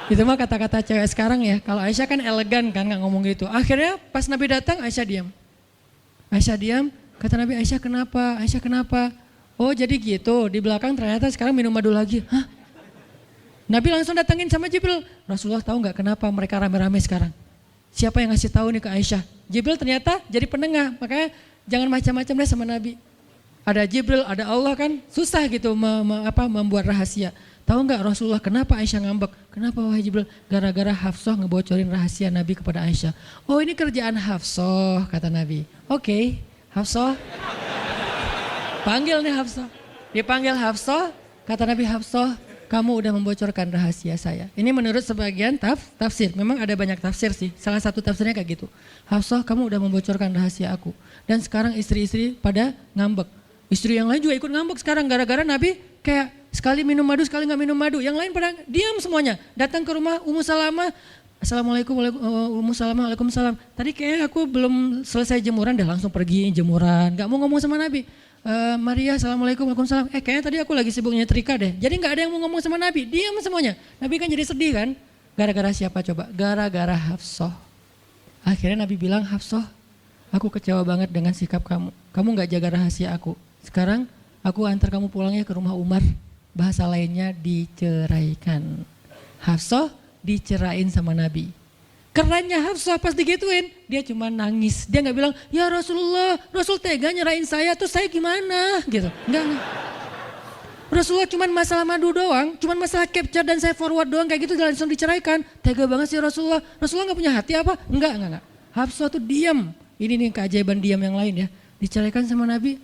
Itu mah kata-kata cewek sekarang ya. Kalau Aisyah kan elegan kan gak ngomong gitu. Akhirnya pas Nabi datang Aisyah diam. Aisyah diam, kata Nabi, Aisyah kenapa? Aisyah kenapa? Oh jadi gitu, di belakang ternyata sekarang minum madu lagi. Hah? Nabi langsung datangin sama Jibril. Rasulullah tahu gak kenapa mereka rame-rame sekarang? Siapa yang ngasih tahu nih ke Aisyah? Jibril ternyata jadi penengah, makanya jangan macam-macam deh sama Nabi. Ada Jibril, ada Allah kan, susah gitu membuat rahasia. Tahu nggak Rasulullah kenapa Aisyah ngambek? Kenapa wahai Jibril? Gara-gara Hafsah ngebocorin rahasia Nabi kepada Aisyah. Oh ini kerjaan Hafsah, kata Nabi. Oke, Hafsah. Panggil nih Hafsah. Dipanggil Hafsah, kata Nabi, Hafsah, kamu udah membocorkan rahasia saya. Ini menurut sebagian tafsir. Memang ada banyak tafsir sih. Salah satu tafsirnya kayak gitu. Hafsah, kamu udah membocorkan rahasia aku. Dan sekarang istri-istri pada ngambek. Istri yang lain juga ikut ngambek sekarang gara-gara Nabi kayak sekali minum madu, sekali nggak minum madu. Yang lain pada diam semuanya. Datang ke rumah Ummu Salamah. Assalamualaikum, Ummu Salamah, waalaikumsalam. Tadi kayak aku belum selesai jemuran, dah langsung pergi jemuran. Gak mau ngomong sama Nabi. Maria, assalamualaikum, waalaikumsalam. Kayaknya tadi aku lagi sibuk nyetrika deh. Jadi nggak ada yang mau ngomong sama Nabi. Diam semuanya. Nabi kan jadi sedih kan. Gara-gara siapa coba? Gara-gara Hafsah. Akhirnya Nabi bilang, Hafsah, aku kecewa banget dengan sikap kamu. Kamu nggak jaga rahasia aku. Sekarang aku antar kamu pulangnya ke rumah Umar. Bahasa lainnya diceraikan. Hafsah dicerain sama Nabi. Kerennya Hafsah pas digituin, dia cuma nangis. Dia nggak bilang, ya Rasulullah, Rasul tega nyerain saya, terus saya gimana? Gitu. Enggak. Rasulullah cuma masalah madu doang, cuma masalah capture dan saya forward doang kayak gitu langsung diceraikan. Tega banget sih Rasulullah. Rasulullah nggak punya hati apa? Enggak. Hafsah tuh diam. Ini nih keajaiban diam yang lain ya. Diceraikan sama Nabi.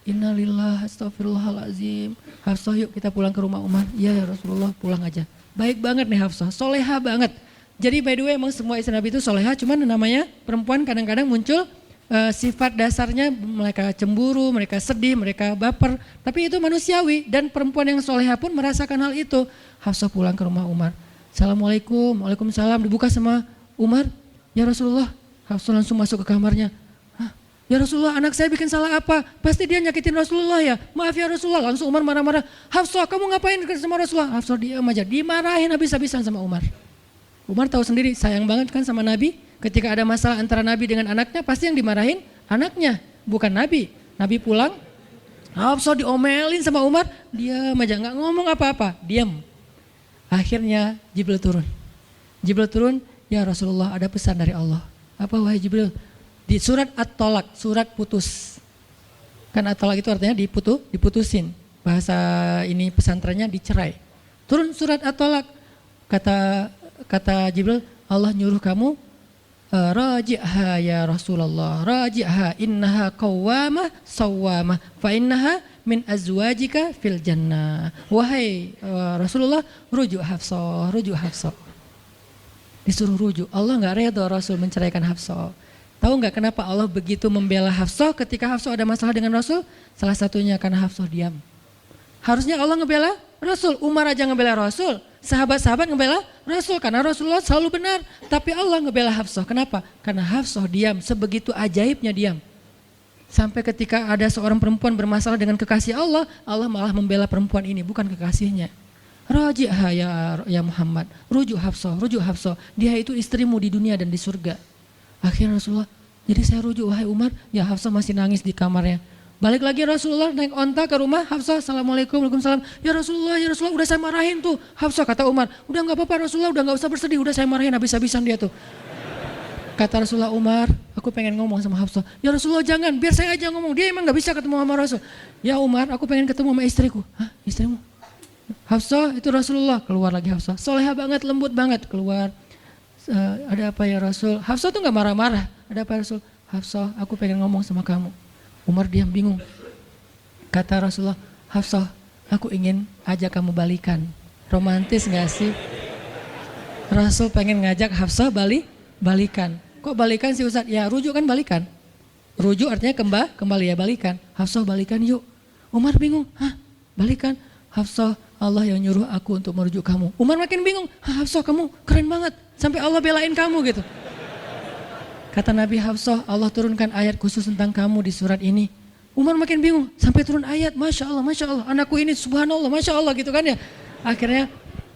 Innalillah, astagfirullahaladzim. Hafsah yuk kita pulang ke rumah Umar. Iya ya Rasulullah, pulang aja. Baik banget nih Hafsah, soleha banget. Jadi by the way emang semua istri Nabi itu soleha, cuman namanya perempuan kadang-kadang muncul sifat dasarnya mereka cemburu, mereka sedih, mereka baper. Tapi itu manusiawi dan perempuan yang soleha pun merasakan hal itu. Hafsah pulang ke rumah Umar. Assalamualaikum, waalaikumsalam, dibuka sama Umar. Ya Rasulullah, Hafsah langsung masuk ke kamarnya. Ya Rasulullah, anak saya bikin salah apa? Pasti dia nyakitin Rasulullah ya. Maaf ya Rasulullah. Langsung Umar marah-marah. Hafsah, kamu ngapain sama Rasulullah? Hafsah diam aja. Dimarahin habis-habisan sama Umar. Umar tahu sendiri, sayang banget kan sama Nabi. Ketika ada masalah antara Nabi dengan anaknya, pasti yang dimarahin anaknya, bukan Nabi. Nabi pulang, Hafsah diomelin sama Umar. Diam aja, nggak ngomong apa-apa. Diam. Akhirnya Jibril turun. Jibril turun, ya Rasulullah ada pesan dari Allah. Apa wahai Jibril? Di surat At-Tolak, surat putus. Kan At-Tolak itu artinya diputusin. Bahasa ini pesantrennya dicerai. Turun surat At-Tolak. Kata Jibril, Allah nyuruh kamu raji'ha ya Rasulullah. Raji'ha innaha qawwamah sawwamah fa innaha min azwajika fil jannah. Wahai Rasulullah, rujuk Hafsah, rujuk Hafsah. Disuruh rujuk. Allah nggak redha Rasul menceraikan Hafsah. Tahu nggak kenapa Allah begitu membela Hafsah ketika Hafsah ada masalah dengan Rasul? Salah satunya karena Hafsah diam. Harusnya Allah ngebela Rasul, Umar aja ngebela Rasul, sahabat-sahabat ngebela Rasul karena Rasulullah selalu benar. Tapi Allah ngebela Hafsah, kenapa? Karena Hafsah diam, sebegitu ajaibnya diam. Sampai ketika ada seorang perempuan bermasalah dengan kekasih Allah, Allah malah membela perempuan ini, bukan kekasihnya. Raji'ha ya Muhammad, rujuk Hafsah, dia itu istrimu di dunia dan di surga. Akhirnya Rasulullah, jadi saya rujuk, wahai Umar, ya Hafsah masih nangis di kamarnya. Balik lagi Rasulullah naik onta ke rumah Hafsah, assalamualaikum, waalaikumsalam. Ya Rasulullah, udah saya marahin tuh. Hafsah kata Umar, udah nggak apa-apa Rasulullah, udah nggak usah bersedih, udah saya marahin habis-habisan dia tuh. Kata Rasulullah, Umar, aku pengen ngomong sama Hafsah. Ya Rasulullah jangan, biar saya aja ngomong. Dia emang nggak bisa ketemu sama Rasul. Ya Umar, aku pengen ketemu sama istriku. Hah, istrimu? Hafsah, itu Rasulullah. Keluar lagi Hafsah, soleha banget, lembut banget, keluar. Ada apa ya Rasul? Hafsah tuh nggak marah-marah. Ada apa ya Rasul? Hafsah, aku pengen ngomong sama kamu. Umar diam bingung. Kata Rasulullah, Hafsah, aku ingin ajak kamu balikan. Romantis gak sih? Rasul pengen ngajak Hafsah balikan. Kok balikan sih Ustaz? Ya rujuk kan balikan. Rujuk artinya kembali ya balikan. Hafsah balikan yuk. Umar bingung, hah balikan? Hafsah, Allah yang nyuruh aku untuk merujuk kamu. Umar makin bingung, Hafsah kamu keren banget. Sampai Allah belain kamu gitu. Kata Nabi, Hafsah, Allah turunkan ayat khusus tentang kamu di surat ini. Umar makin bingung, sampai turun ayat, Masya Allah, anakku ini subhanallah, Masya Allah gitu kan ya. Akhirnya,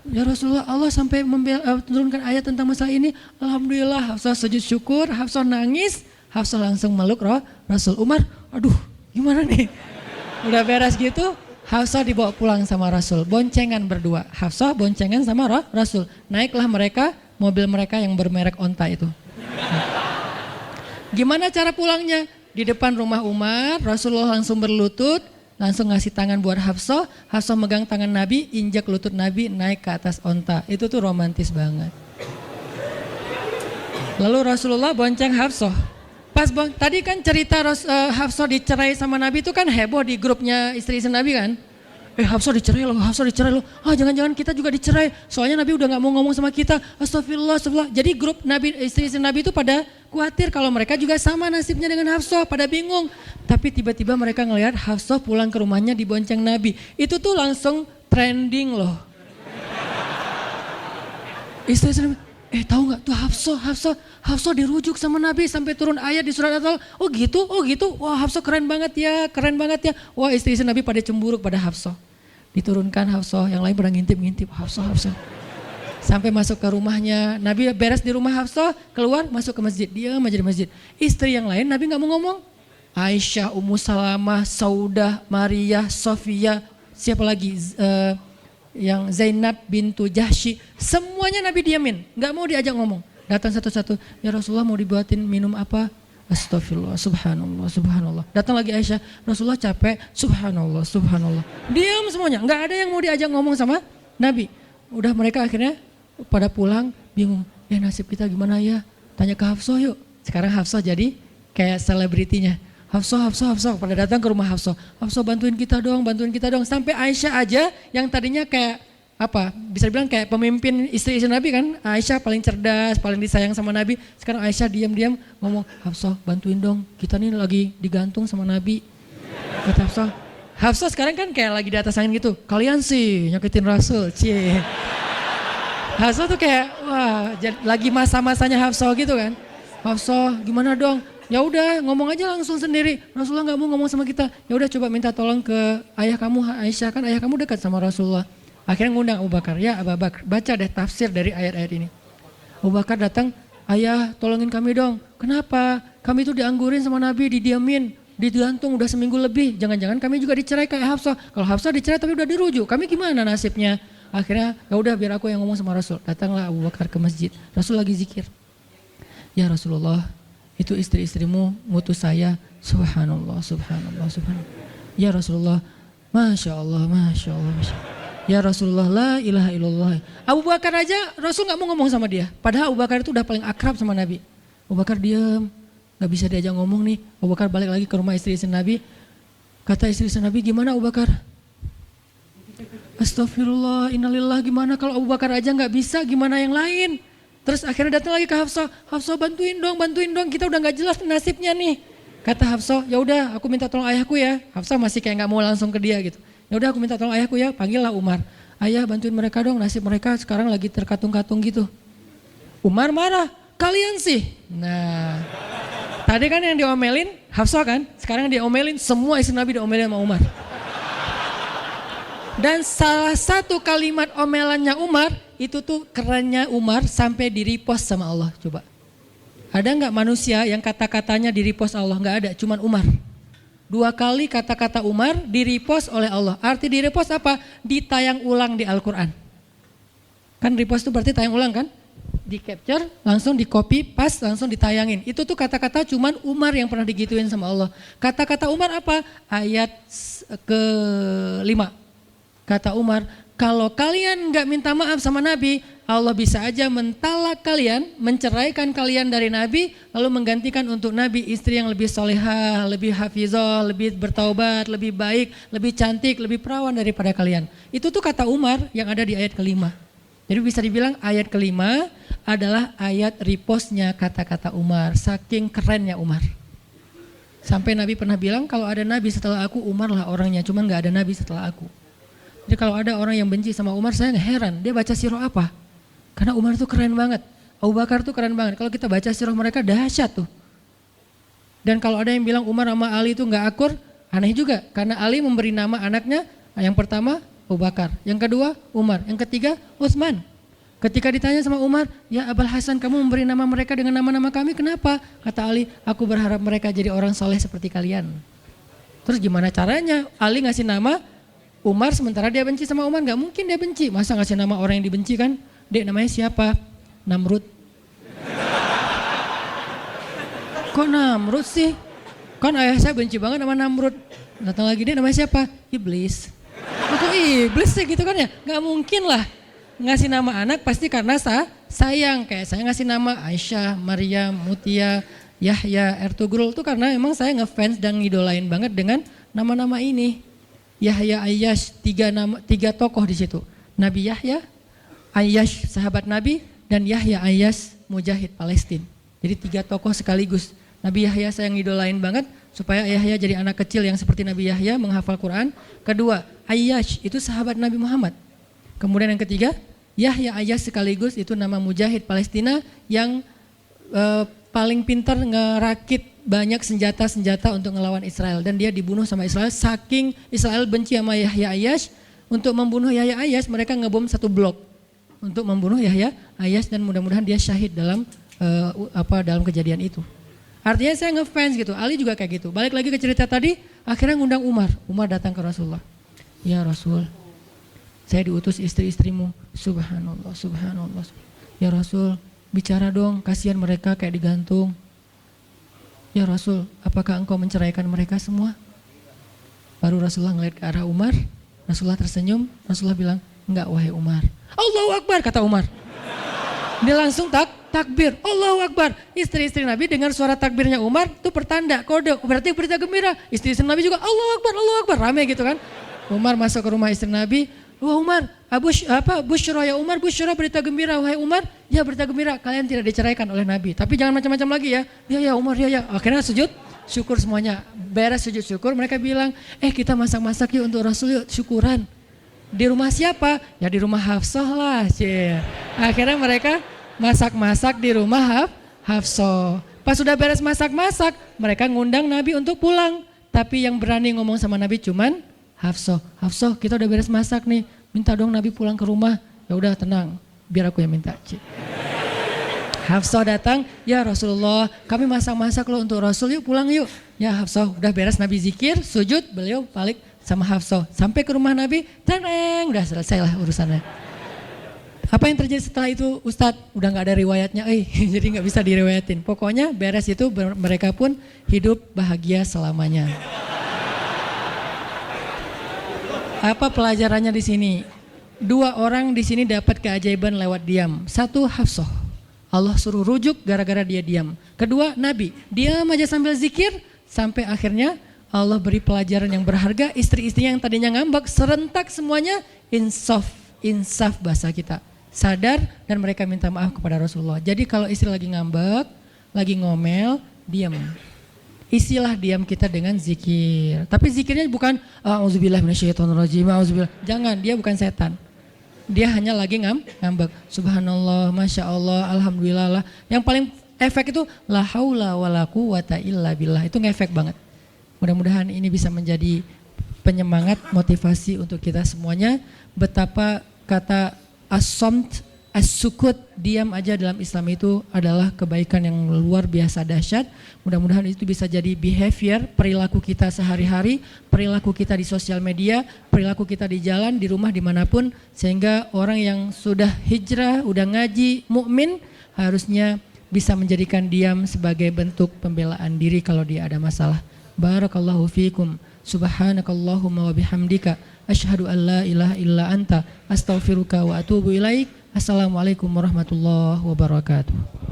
ya Rasulullah, Allah sampai turunkan ayat tentang masalah ini. Alhamdulillah, Hafsah sujud syukur, Hafsah nangis, Hafsah langsung meluk Rasul. Umar, aduh gimana nih? Udah beres gitu, Hafsah dibawa pulang sama Rasul, boncengan berdua. Hafsah boncengan sama Rasul. Naiklah mereka, mobil mereka yang bermerek onta itu. Gimana cara pulangnya? Di depan rumah Umar, Rasulullah langsung berlutut, langsung ngasih tangan buat Hafsah. Hafsah megang tangan Nabi, injak lutut Nabi, naik ke atas onta. Itu tuh romantis banget. Lalu Rasulullah bonceng Hafsah. Tadi kan cerita Hafsah dicerai sama Nabi itu kan heboh di grupnya istri-istri Nabi kan. Hafsah dicerai loh. Jangan-jangan kita juga dicerai. Soalnya Nabi udah gak mau ngomong sama kita. Astagfirullah. Jadi grup Nabi, istri-istri Nabi itu pada khawatir kalau mereka juga sama nasibnya dengan Hafsah. Pada bingung. Tapi tiba-tiba mereka ngelihat Hafsah pulang ke rumahnya dibonceng Nabi. Itu tuh langsung trending loh. Istri-istri Nabi, tahu nggak tuh Hafsah dirujuk sama Nabi sampai turun ayat di surat At-Talaq. Oh gitu. Wah Hafsah keren banget ya. Wah istri-istri Nabi pada cemburu pada Hafsah. Diturunkan Hafsah, yang lain pada ngintip Hafsah. Sampai masuk ke rumahnya, Nabi beres di rumah Hafsah, keluar masuk ke masjid, dia aja di masjid. Istri yang lain Nabi nggak mau ngomong. Aisyah, Ummu Salamah, Saudah, Maria, Sofia, siapa lagi? Yang Zainab bintu Jahsy, semuanya Nabi diamin, nggak mau diajak ngomong. Datang satu-satu, ya Rasulullah mau dibuatin minum apa? Astagfirullah, subhanallah. Datang lagi Aisyah, Rasulullah capek, subhanallah. Diam semuanya, nggak ada yang mau diajak ngomong sama Nabi. Udah mereka akhirnya pada pulang, bingung, ya nasib kita gimana ya? Tanya ke Hafsah yuk. Sekarang Hafsah jadi kayak selebritinya. Hafsah, pada datang ke rumah Hafsah. Hafsah bantuin kita dong. Sampai Aisyah aja yang tadinya kayak apa? Bisa dibilang kayak pemimpin istri-istri Nabi kan. Aisyah paling cerdas, paling disayang sama Nabi. Sekarang Aisyah diam-diam ngomong, Hafsah bantuin dong. Kita nih lagi digantung sama Nabi. Kata Hafsah sekarang kan kayak lagi di atas angin gitu. Kalian sih nyakitin Rasul, cie. Hafsah tuh kayak wah lagi masa-masanya Hafsah gitu kan. Hafsah gimana dong? Ya udah ngomong aja langsung sendiri. Rasulullah nggak mau ngomong sama kita. Ya udah coba minta tolong ke ayah kamu Aisyah, kan ayah kamu dekat sama Rasulullah. Akhirnya ngundang Abu Bakar. Ya Abu Bakar, baca deh tafsir dari ayat-ayat ini. Abu Bakar datang, ayah tolongin kami dong. Kenapa? Kami itu dianggurin sama Nabi, didiamin, digantung udah seminggu lebih. Jangan-jangan kami juga dicerai kayak Hafsah. Kalau Hafsah dicerai tapi udah dirujuk, kami gimana nasibnya? Akhirnya ya udah biar aku yang ngomong sama Rasul. Datanglah Abu Bakar ke masjid. Rasul lagi zikir. Ya Rasulullah, itu istri-istrimu ngutus saya, subhanallah. Ya Rasulullah, Masya Allah. Ya Rasulullah, la ilaha illallah. Abu Bakar aja Rasul gak mau ngomong sama dia. Padahal Abu Bakar itu udah paling akrab sama Nabi. Abu Bakar diam, gak bisa diajak ngomong nih. Abu Bakar balik lagi ke rumah istri-istri Nabi. Kata istri Nabi, gimana Abu Bakar? Astagfirullah, innalillah, gimana kalau Abu Bakar aja nggak bisa, gimana yang lain? Terus akhirnya datang lagi ke Hafsah, Hafsah bantuin dong, kita udah nggak jelas nasibnya nih. Kata Hafsah, ya udah aku minta tolong ayahku ya. Hafsah masih kayak nggak mau langsung ke dia gitu. Ya udah aku minta tolong ayahku ya, panggillah Umar. Ayah bantuin mereka dong, nasib mereka sekarang lagi terkatung-katung gitu. Umar marah, kalian sih. Nah, tadi kan yang diomelin Hafsah kan, sekarang diomelin semua istri Nabi diomelin sama Umar. Dan salah satu kalimat omelannya Umar, itu tuh kerennya Umar sampai di-repost sama Allah. Coba, ada nggak manusia yang kata-katanya di-repost Allah? Nggak ada, cuman Umar. 2 kali kata-kata Umar di-repost oleh Allah. Arti di-repost apa? Ditayang ulang di Al-Quran. Kan repost itu berarti tayang ulang kan? Di capture, langsung di copy, paste, langsung ditayangin. Itu tuh kata-kata cuman Umar yang pernah digituin sama Allah. Kata-kata Umar apa? Ayat ke-5. Kata Umar, kalau kalian gak minta maaf sama Nabi, Allah bisa aja mentalak kalian, menceraikan kalian dari Nabi, lalu menggantikan untuk Nabi istri yang lebih solehah, lebih hafizah, lebih bertaubat, lebih baik, lebih cantik, lebih perawan daripada kalian. Itu tuh kata Umar yang ada di ayat ke-5. Jadi bisa dibilang ayat ke-5 adalah ayat repostnya kata-kata Umar. Saking kerennya Umar. Sampai Nabi pernah bilang kalau ada Nabi setelah aku, Umar lah orangnya. Cuman gak ada Nabi setelah aku. Jadi kalau ada orang yang benci sama Umar, saya heran. Dia baca sirah apa? Karena Umar tuh keren banget. Abu Bakar tuh keren banget. Kalau kita baca sirah mereka dahsyat tuh. Dan kalau ada yang bilang Umar sama Ali itu gak akur, aneh juga. Karena Ali memberi nama anaknya yang pertama Abu Bakar, yang kedua Umar, yang ketiga Utsman. Ketika ditanya sama Umar, ya Abul Hasan kamu memberi nama mereka dengan nama-nama kami, kenapa? Kata Ali, aku berharap mereka jadi orang soleh seperti kalian. Terus gimana caranya Ali ngasih nama Umar sementara dia benci sama Umar? Gak mungkin dia benci, masa ngasih nama orang yang dibenci kan? Dek namanya siapa? Namrud. Kok Namrud sih? Kan ayah saya benci banget sama Namrud. Datang lagi, dek namanya siapa? Iblis. Kok iblis sih gitu kan ya? Gak mungkin lah. Ngasih nama anak pasti karena sayang. Kayak saya ngasih nama Aisyah, Maryam, Mutia, Yahya, Ertugrul. Itu karena emang saya ngefans dan ngidolain banget dengan nama-nama ini. Yahya, Ayyash, 3 tokoh di situ. Nabi Yahya, Ayyash sahabat Nabi, dan Yahya Ayyash mujahid Palestina. Jadi 3 tokoh sekaligus. Nabi Yahya saya ngidolain banget supaya Yahya jadi anak kecil yang seperti Nabi Yahya menghafal Quran. Kedua, Ayyash itu sahabat Nabi Muhammad. Kemudian yang ketiga, Yahya Ayyash sekaligus itu nama mujahid Palestina yang paling pintar ngerakit banyak senjata-senjata untuk ngelawan Israel. Dan dia dibunuh sama Israel, saking Israel benci sama Yahya Ayyash. Untuk membunuh Yahya Ayyash mereka ngebom 1 blok untuk membunuh Yahya Ayyash, dan mudah-mudahan dia syahid dalam dalam kejadian itu. Artinya saya ngefans gitu. Ali juga kayak gitu. Balik lagi ke cerita tadi, akhirnya ngundang Umar. Umar datang ke Rasulullah. Ya Rasul, saya diutus istri-istrimu. Subhanallah, subhanallah. Ya Rasul, bicara dong, kasihan mereka kayak digantung. Ya Rasul, apakah engkau menceraikan mereka semua? Baru Rasulullah ngeliat ke arah Umar. Rasulullah tersenyum. Rasulullah bilang, enggak wahai Umar. Allahu Akbar, kata Umar. Dia langsung takbir, Allahu Akbar. Istri-istri Nabi dengar suara takbirnya Umar, itu pertanda, kode, berarti berita gembira. Istri-istri Nabi juga Allahu Akbar, rame gitu kan. Umar masuk ke rumah istri Nabi, wah Umar, busyra ya Umar, busyra berita gembira, wahai Umar, ya berita gembira, kalian tidak diceraikan oleh Nabi. Tapi jangan macam-macam lagi ya. Ya Umar, ya. Akhirnya sujud syukur semuanya. Beres sujud syukur, mereka bilang, kita masak-masak yuk untuk Rasul yuk, syukuran. Di rumah siapa? Ya di rumah Hafsah lah. Akhirnya mereka masak-masak di rumah Hafsah. Pas sudah beres masak-masak, mereka ngundang Nabi untuk pulang. Tapi yang berani ngomong sama Nabi cuman Hafsah. Hafsah, kita udah beres masak nih. Minta dong Nabi pulang ke rumah. Ya udah tenang, biar aku yang minta. Hafsah datang, ya Rasulullah, kami masak-masak loh untuk Rasul, yuk pulang yuk. Ya Hafsah, udah beres Nabi zikir, sujud, beliau balik sama Hafsah. Sampai ke rumah Nabi, udah selesai lah urusannya. Apa yang terjadi setelah itu Ustadz? Udah gak ada riwayatnya, jadi gak bisa diriwayatin. Pokoknya beres itu mereka pun hidup bahagia selamanya. Apa pelajarannya di sini? 2 orang di sini dapat keajaiban lewat diam. 1 Hafsah, Allah suruh rujuk gara-gara dia diam. Kedua Nabi, diam aja sambil zikir sampai akhirnya Allah beri pelajaran yang berharga, istri-istrinya yang tadinya ngambek serentak semuanya insaf bahasa kita. Sadar dan mereka minta maaf kepada Rasulullah. Jadi kalau istri lagi ngambek, lagi ngomel, diam. Isilah diam kita dengan zikir. Tapi zikirnya bukan auzubillah minasyaitonirrajim, auzubillah. Jangan, dia bukan setan. Dia hanya lagi ngambek. Subhanallah, Masya Allah, Alhamdulillah. Yang paling efek itu la haula wala quwata illa billah. Itu ngefek banget. Mudah-mudahan ini bisa menjadi penyemangat, motivasi untuk kita semuanya. Betapa kata as-samt, as-sukut, diam aja dalam Islam itu adalah kebaikan yang luar biasa dahsyat. Mudah-mudahan itu bisa jadi behavior, perilaku kita sehari-hari, perilaku kita di sosial media, perilaku kita di jalan, di rumah, dimanapun. Sehingga orang yang sudah hijrah, udah ngaji, mukmin harusnya bisa menjadikan diam sebagai bentuk pembelaan diri kalau dia ada masalah. Barakallahu fiikum. Subhanakallahumma wa bihamdika asyhadu an la ilaha illa anta astaghfiruka wa atubu ilaik. Assalamualaikum warahmatullahi wabarakatuh.